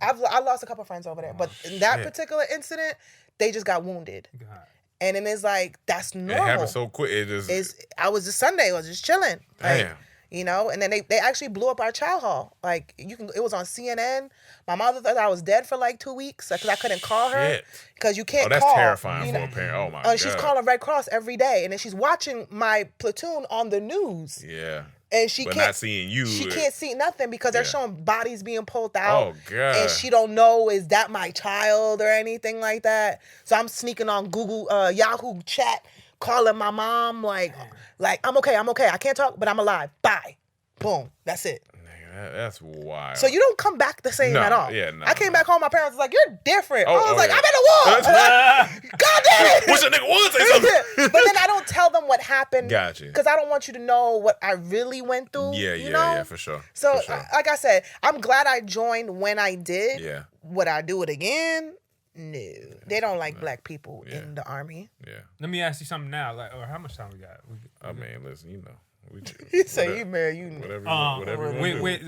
I lost a couple of friends over there. But in that particular incident, they just got wounded. God. And then it's like, that's normal. It happened so quick. It just... I was just Sunday. I was just chilling. Damn. Like, you know, and then they actually blew up our child hall. Like, it was on CNN. My mother thought I was dead for like 2 weeks because I couldn't call her. Because you can't call. Oh, that's terrifying for a parent. Oh, my God. She's calling Red Cross every day. And then she's watching my platoon on the news. Yeah. And she But can't, not seeing you. She can't see nothing because they're showing bodies being pulled out. Oh, God. And she don't know, is that my child or anything like that? So I'm sneaking on Google, Yahoo chat, calling my mom like I'm okay. I can't talk, but I'm alive. Bye. Boom. That's it. That's wild. So you don't come back the same at all. Yeah, no. I came back home, my parents was like, you're different. I was like, yeah. I'm in the war. God damn it. Wish a nigga would say something. But then I don't tell them what happened. Gotcha. Because I don't want you to know what I really went through. Yeah, for sure. So, For sure. like I said, I'm glad I joined when I did. Yeah. Would I do it again? No. They don't like black people in the army. Yeah. Let me ask you something now. Like, or how much time we got? I mean, listen, you know. You say you married, you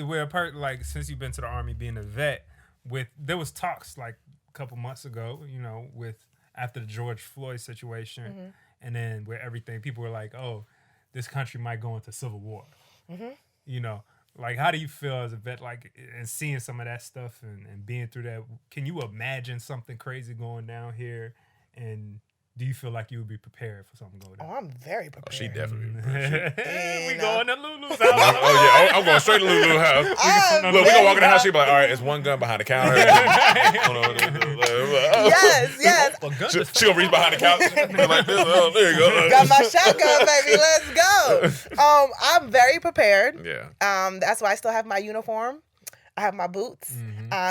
whatever like since you've been to the army, being a vet, there was talks like a couple months ago, you know, with after the George Floyd situation, and then where everything people were like, oh, this country might go into civil war. You know, like how do you feel as a vet, like, and seeing some of that stuff and being through that? Can you imagine something crazy going down here? And do you feel like you would be prepared for something going down? Oh, I'm very prepared. She definitely. We going to Lulu's house. Oh yeah, I'm going straight to Lulu's house. Look, we gonna walk in the house. She be like, all right, it's one gun behind the counter. Yes. She gonna reach behind the couch. Like this. Oh, there you go. Got my shotgun, baby. Let's go. I'm very prepared. Yeah. That's why I still have my uniform. I have my boots.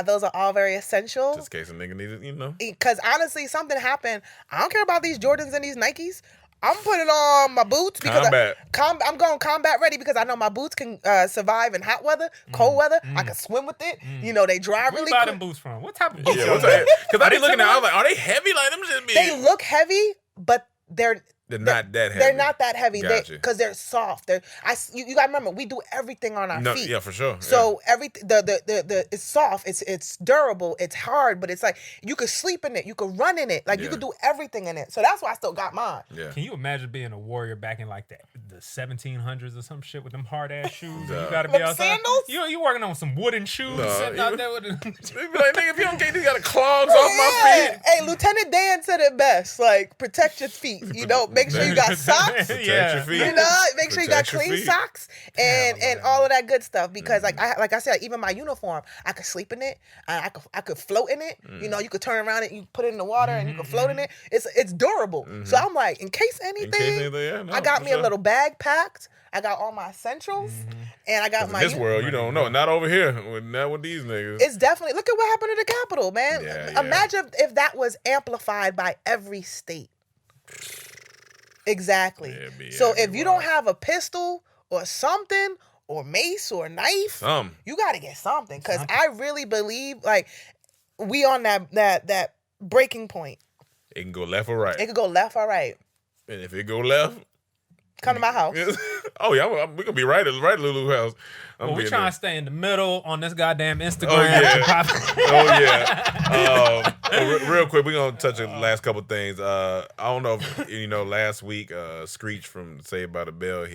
Those are all very essential. Just in case a nigga needs it, you know. Because honestly, something happened. I don't care about these Jordans and these Nikes. I'm putting on my boots because I'm going combat ready because I know my boots can survive in hot weather, cold weather. I can swim with it. You know, they dry really quick. Where you buy them boots from? What type of boots? Yeah, because I be looking at, I was like, are they heavy? Like them just be. They look heavy, but they're not that heavy. They're not that heavy. Gotcha. Because they're soft. You gotta remember, we do everything on our feet. Yeah, for sure. So everything, the it's soft. It's durable. It's hard, but it's like you could sleep in it. You could run in it. Like you could do everything in it. So that's why I still got mine. Yeah. Can you imagine being a warrior back in like the 1700s or some shit with them hard ass shoes? You gotta be outside. Sandals? You working on some wooden shoes sitting out there with They be like, nigga, if you don't get these, got clogs off my feet. Hey, Lieutenant Dan said it best. Like protect your feet. You know, make sure you got socks. Protect your feet. You know, make sure you got Protect your clean feet. socks and all of that good stuff. Because like I said, even my uniform, I could sleep in it. I could float in it. You know, you could turn around and you put it in the water and you could float in it. It's durable. So I'm like, in case anything, I got me a little bag packed. I got all my essentials, and I got my. In this world, you don't know. Not over here. Not with these niggas. It's definitely, look at what happened to the Capitol, man. Yeah. Imagine if that was amplified by every state. Exactly. Yeah, So if you don't have a pistol or something or mace or knife, you got to get something. Because I really believe like we on that breaking point. It can go left or right. It could go left or right. And if it go left, come to my house. Oh yeah, we gonna be right at Lulu house. We're trying to stay in the middle on this goddamn Instagram. Real quick, we're gonna touch the last couple things. I don't know if you know. Last week, Screech from Saved by the Bell.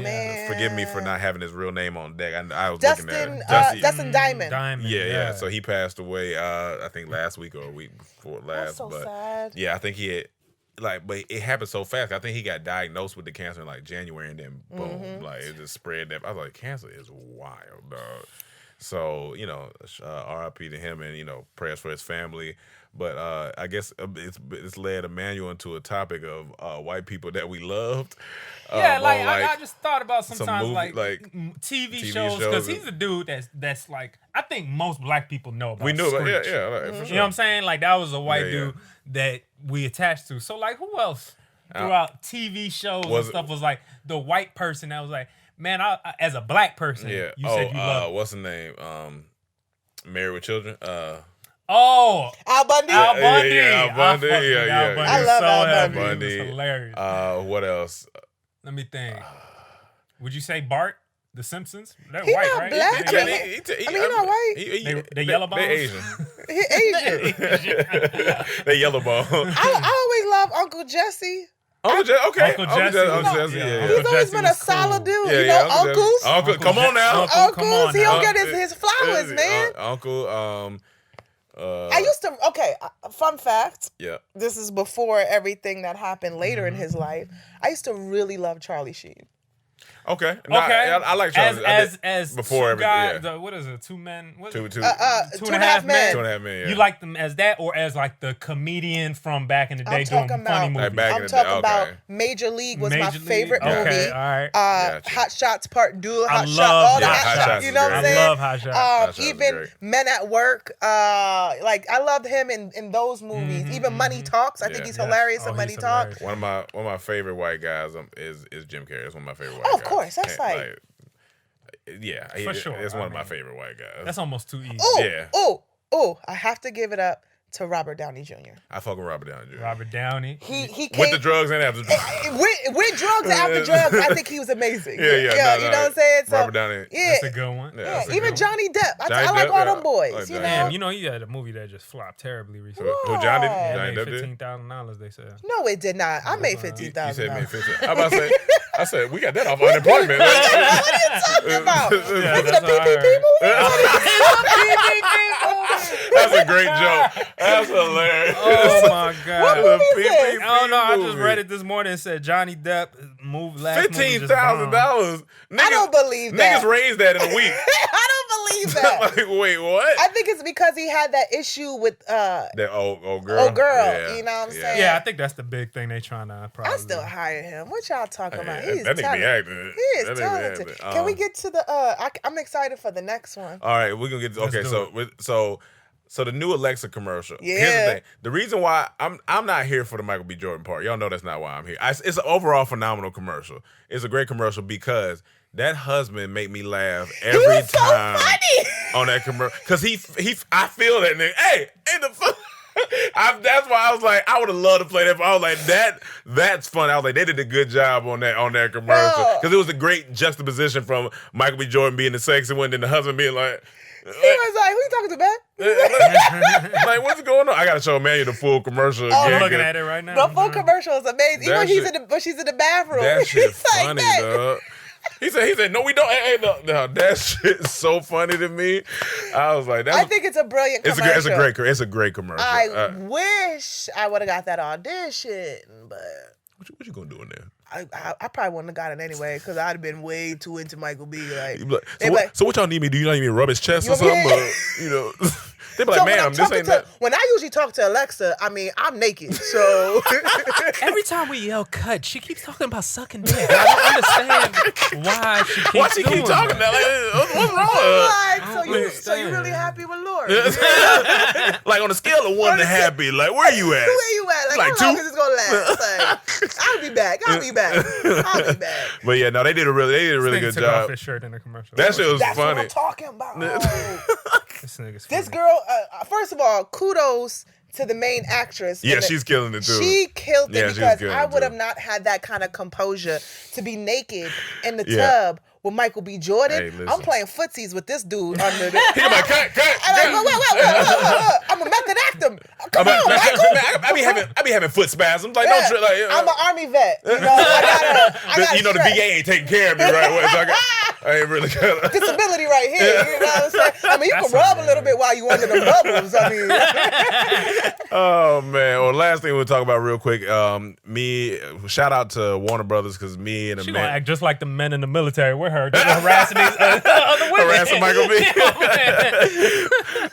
Man. Forgive me for not having his real name on deck. I was Dustin, looking at it. Dustin Diamond. Yeah. So he passed away. I think last week or a week before last. That's so sad. Yeah, I think he had. But it happened so fast. I think he got diagnosed with the cancer in like January, and then boom, like it just spread. That I was like, cancer is wild, dog. So, R.I.P. to him, and prayers for his family. But I guess it's led Emmanuel into a topic of white people that we loved. I just thought about sometimes TV shows, shows, because he's a dude that's like, I think most black people know about. We knew Screech. about, for sure. You know what I'm saying? Like, that was a white dude that we attached to. So like, who else throughout TV shows and stuff was like the white person that was like, man, I as a black person, you said you love. What's the name? Married with Children. Al Bundy. Al Bundy. Al Bundy. I love Al Bundy. It was hilarious. What else? Let me think. Would you say Bart? The Simpsons? They're He white, not right? black. He not white. They yellow balls? They Asian. He Asian. They yellow ball. I always love Uncle Jesse. Uncle Jesse, okay. Uncle Jesse, yeah. He's always been a solid dude. Uncles. Uncle, come on now. Uncles, he don't get his flowers, man. Uncle, I used to, fun fact. Yeah. This is before everything that happened later in his life. I used to really love Charlie Sheen. Okay. I like Charlie. As before two everything. guys, what is it? Two men? What Two is Two it? and a half men. 2.5 Men. Yeah. You like them as that, or as like the comedian from back in the day doing funny movies? I'm talking about Major League was my favorite movie. Okay, all right. Gotcha. Hot Shots Part 2, I Hot love Shot, all Hot that. Shots You know what I'm is saying? I love Hot Shots. Hot Shots is Even great. Men at Work. I loved him in those movies. Even Money Talks. I think he's hilarious in Money Talks. One of my favorite white guys is Jim Carrey. That's one of my favorite white Oh, guys. of course. That's like for sure. It's one of my favorite white guys. That's almost too easy. I have to give it up to Robert Downey Jr. I fuck with Robert Downey Jr. Robert Downey. He came, with the drugs and after drugs. with drugs and after drugs, I think he was amazing. Yeah, you know what I'm saying? So, Robert Downey. Yeah, That's a good one. Yeah, even Johnny Depp. I like all them boys. Damn, he had a movie that just flopped terribly recently. Who Johnny Depp did? $15,000, they said. No, it did not. I made $15,000. You said made 15. I'm about to say. I said we got that off unemployment. What are you talking about? Is it a PPP movie? That's a great joke. That's hilarious. Oh my god! What movie is this? I don't know. I just read it this morning. It said Johnny Depp moved last $15,000. I don't believe that. Niggas raised that in a week. I don't believe that. Like, wait, what? I think it's because he had that issue with that old girl. Old girl. Yeah. You know what I'm saying? Yeah, I think that's the big thing they trying to probably. I still hire him. What y'all talking about? He's that nigga be talented. acting. He is talented. Can we get to the? I'm excited for the next one. All right, we're gonna get. So the new Alexa commercial. Yeah. Here's the thing. The reason why I'm not here for the Michael B. Jordan part. Y'all know that's not why I'm here. It's an overall phenomenal commercial. It's a great commercial because that husband made me laugh every time so funny on that commercial. Because I feel that nigga. Hey, ain't the that's why I was like, I would have loved to play that. I was like, that's fun. I was like, they did a good job on that commercial because it was a great juxtaposition from Michael B. Jordan being the sexy one, and the husband being like. He was like, "Who you talking to, man?" Like, what's going on? I gotta show Emmanuel the full commercial again. I'm looking at it right now. The full commercial is amazing. Even when she's in the bathroom. That shit He's like, funny, dog. He said, no, we don't. Hey, no, that shit is so funny to me. I was like, I think it's a brilliant commercial. It's a great commercial. I wish I would have got that audition, but what you gonna do in there? I probably wouldn't have got it anyway because I'd have been way too into Michael B. So what y'all need me? Do you not need me to rub his chest or something? They be like, ma'am, this ain't that. When I usually talk to Alexa, I mean, I'm naked, so. Every time we yell cut, she keeps talking about sucking dick. I don't understand why she keeps talking that? Like, what's wrong? So you really happy with Laura? Like on a scale of 1 to happy, like where you at? Where you at? Like how long is this gonna last? Like, I'll be back. But yeah, no, they did a really good job. Off his shirt in the commercial. That shit was That's funny. what I'm talking about. This nigga's this girl, first of all, kudos to the main actress. Yeah, she's killing it too. She killed it because I would have not had that kind of composure to be naked in the tub with Michael B. Jordan. Hey, I'm playing footsies with this dude under the. He's like, cut. And I'm like, wait. I'm a method actor. Come on, Michael. I be having foot spasms. Like, don't trip. Like, I'm an Army vet. You know, I gotta the VA ain't taking care of me right away. So I ain't really got disability right here. You know what I'm saying? I mean, you can rub a little bit while you under the bubbles. I mean, oh man. Well, last thing we'll talk about real quick. Shout out to Warner Brothers because me and the She man gonna act just like the men in the military with her, just harassing these other women. harassing Michael B.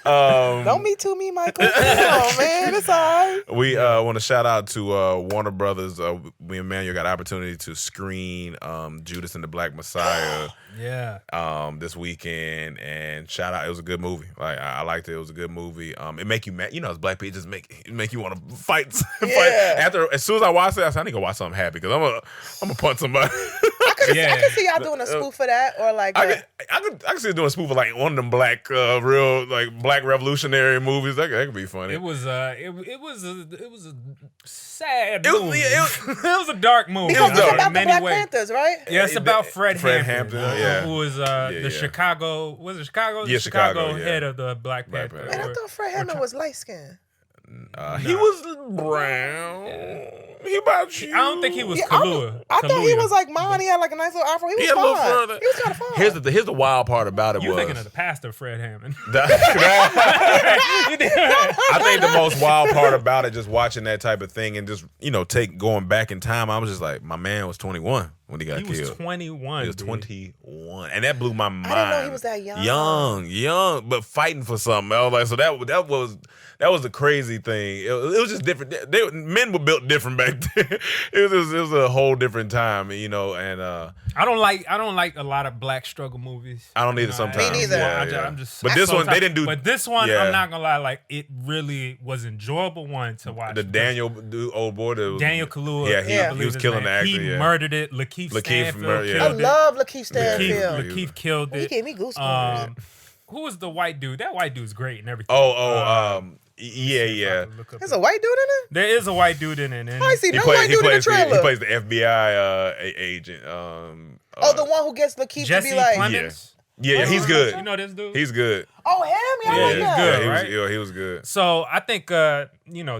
don't me too, me, Michael. Oh man, it's all right. We want to shout out to Warner Brothers. Me and Manuel got an opportunity to screen Judas and the Black Messiah. This weekend, and shout out, it was a good movie. Like I liked it. It was a good movie. It make you mad, you know. As black people, just make you want to fight. After, as soon as I watched it, I said I need to go watch something happy because I'm gonna punch somebody. I can see y'all doing a spoof for that, or like I could see it doing a spoof of like one of them black real like black revolutionary movies. That could be funny. It was a sad movie. It was a dark movie. Because it's about the many Black ways. Panthers, right? Yeah, it's about Fred Hampton, yeah. who was the Chicago. Was it Chicago? Yeah, Chicago yeah. head of the Black Panther. Man, I thought Fred Hampton was light skinned. He was brown. He about you. I don't think he was Yeah, Kahlua. I thought he was like mine. He had like a nice little afro. He was had a little fine. further. He was kind of fine. Here's the wild part about it You're was. thinking of the pastor, Fred Hammond. I think the most wild part about it, just watching that type of thing and just going back in time. I was just like, my man was 21 when he got killed. He was 21. He was 21, and that blew my mind. I didn't know he was that young. Young, but fighting for something. I was like, so that was the crazy thing. It was just different. Men were built different back then. It was a whole different time, And I don't like a lot of black struggle movies. I don't either. Sometimes Me neither. Yeah. I'm just. But this one they didn't do. But this one, yeah. I'm not gonna lie. Like it really was enjoyable one to watch. The Daniel old boy. Daniel Kahlua. Yeah, he was killing the actor. He murdered it. Lakeith Stanfield murdered, yeah. I killed it. love Lakeith Stanfield. Lakeith killed it. He gave me goosebumps. Who was the white dude? That white dude's great and everything. Yeah. There's a white dude in it? There is a white dude in it. And I see no white dude in the trailer. He plays the FBI agent. The one who gets Lakeith Jesse to be like... Clemens? Yeah, he's good. You know this dude? He's good. Oh, him? Yeah, I like that. good, he right? he was good. So I think the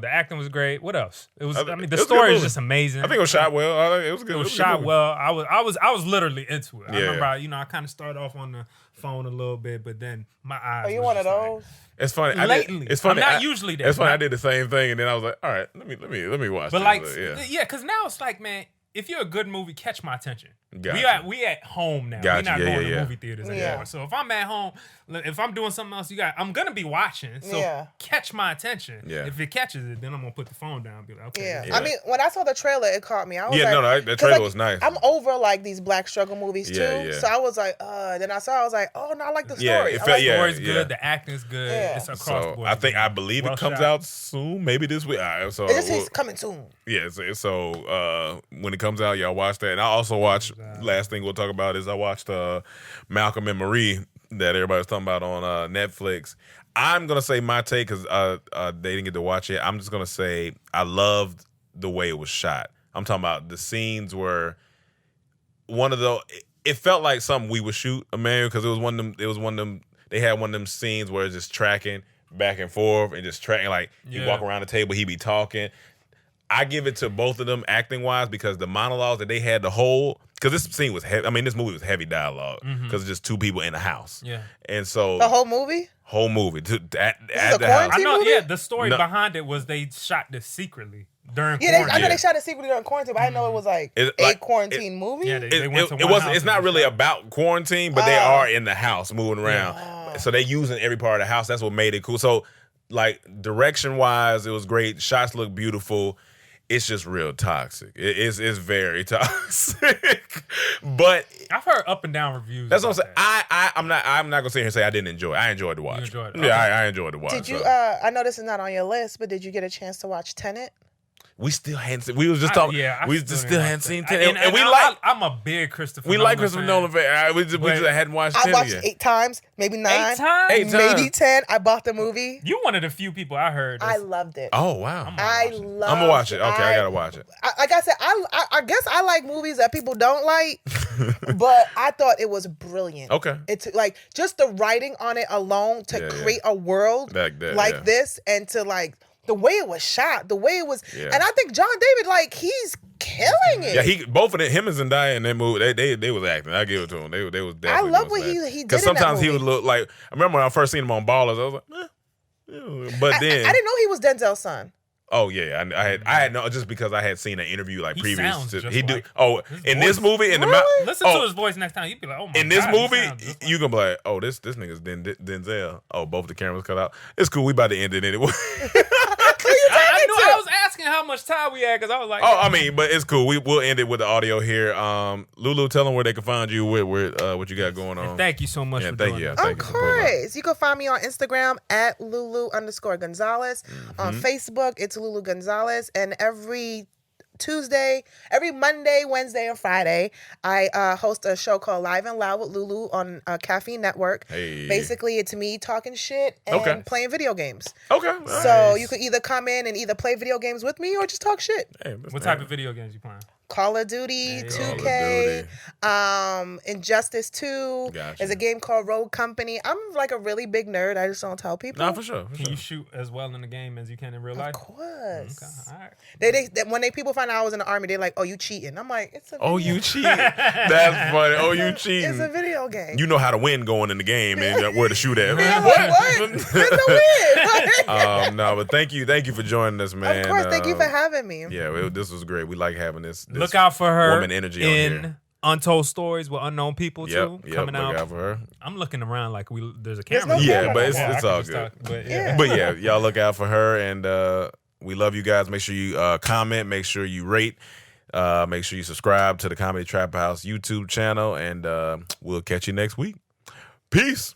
acting was great. What else? It was. I I mean, it the was a story good is movie. just amazing. I think it was shot well. It was good. It was a good shot movie. well. I was literally into it. I Yeah. remember, I kind of started off on the phone a little bit, but then my eyes. Are you was one of just those? It's funny. Lately. It's funny. I'm not usually that. It's funny. I did the same thing, and then I was like, all right, let me watch. But this. because now it's like, man, if you're a good movie, catch my attention. Gotcha. We at home now. Gotcha. We're not going to Yeah. movie theaters anymore. So if I'm at home, if I'm doing something else, I'm gonna be watching. So catch my attention. Yeah. If it catches it, then I'm gonna put the phone down and be like, okay. Yeah. I mean, when I saw the trailer, it caught me. I was that trailer was nice. I'm over like these black struggle movies too. Yeah. So I was like, then I was like, oh no, I like the story. Yeah, it felt- The story's good. yeah. The acting's good. Yeah. It's across the So board. I believe Well it comes shot. out soon, maybe this week. All right, so It just says coming soon. yeah. So when it comes out, y'all watch that. And I also watch. Last thing we'll talk about is I watched Malcolm and Marie that everybody's talking about on Netflix. I'm gonna say my take because they didn't get to watch it. I'm just gonna say I loved the way it was shot. I'm talking about the scenes were one of the. It felt like something we would shoot, Emmanuel, because it was one of them. It was one of them. They had one of them scenes where it's just tracking back and forth and just tracking. Like you walk around the table, he be talking. I give it to both of them acting wise because the monologues that they had to hold. Because this scene was heavy. I mean, this movie was heavy dialogue because it's just two people in a house. Yeah. And so The whole movie? whole movie at a the house. quarantine I know. movie? Yeah, the story No. behind it was they shot this secretly during Yeah, quarantine. I know they shot it secretly during quarantine, but I didn't know it was like a quarantine movie. Yeah, they went to It one wasn't. house It's and not they really shot. about quarantine, but they are in the house moving around. So they using every part of the house. That's what made it cool. So like direction wise, it was great. Shots look beautiful. It's just real toxic. It's very toxic. But I've heard up and down reviews. that's what I'm about saying. that. I'm not gonna sit here and say I didn't enjoy it. I enjoyed the watch. You enjoyed it. Yeah, Okay. I enjoyed the watch. Did you? so. I know this is not on your list, but did you get a chance to watch Tenet? We still hadn't seen. We was just talking. We still hadn't seen Tenet, and we like. I'm a big Christopher. We Nolan like Christopher fan. Nolan fan. We just hadn't watched I Tenet watched yet. 8 times, maybe 9. 8 times? 8 times. Maybe 10. I bought the movie. You one of the few people I heard. I loved it. Oh wow! I loved I'm gonna watch it. Okay, I gotta watch it. Like I said, I guess I like movies that people don't like, but I thought it was brilliant. Okay. It's like just the writing on it alone to create a world Like that, like yeah. this and to like the way it was shot, the way it was, Yeah. and I think John David, like he's killing it. Yeah, both of them, him and Zendaya in that movie, they was acting. I give it to him. They was definitely. I love what doing he that. did. Because sometimes he would look like. I remember when I first seen him on Ballers, I was like, but then I didn't know he was Denzel's son. Oh yeah, I had no, just because I had seen an interview like previous sounds to just he do. like Oh, in this movie, in the Listen to his voice next time. You'd be like, oh my god. in this he movie, sounds just like- you can be like, oh, this nigga's Denzel. Oh, both the cameras cut out. It's cool. We about to end it anyway. I knew I was asking how much time we had because I was like, Oh, I mean, but it's cool. We'll end it with the audio here. Lulu, tell them where they can find you with what you got going on. And thank you so much for thank doing you. this. Thank Of you for pulling up. course. You can find me on Instagram at Lulu_Gonzalez. On Facebook, it's Lulu Gonzalez. And every Monday, Wednesday, and Friday, I host a show called Live and Loud with Lulu on Caffeine Network. Hey. Basically, it's me talking shit and playing video games. Okay. So you could either come in and either play video games with me or just talk shit. Hey, What type of video games you playing? Call of Duty, Call of 2K, Duty. Injustice 2. Gotcha. There's a game called Rogue Company. I'm like a really big nerd. I just don't tell people. Nah, for sure. Can you shoot as well in the game as you can in real life? Of course. Okay, all right. When people find out I was in the army, they're like, "Oh, you cheating?" I'm like, "It's a video. Oh, you cheating. That's funny. Oh, you cheating. It's a video game." You know how to win going in the game and where to shoot at. I'm like, what? It's a win. No, but thank you for joining us, man. Of course, thank you for having me. Yeah, this was great. We like having this Look out for her woman energy on in here. Untold Stories with Unknown People too. Coming look out. out for her. I'm looking around like there's a There's camera. no Yeah, camera. but it's I can all just good. talk, but Yeah. But yeah, y'all look out for her, and we love you guys. Make sure you comment, make sure you rate, make sure you subscribe to the Comedy Trap House YouTube channel, and we'll catch you next week. Peace.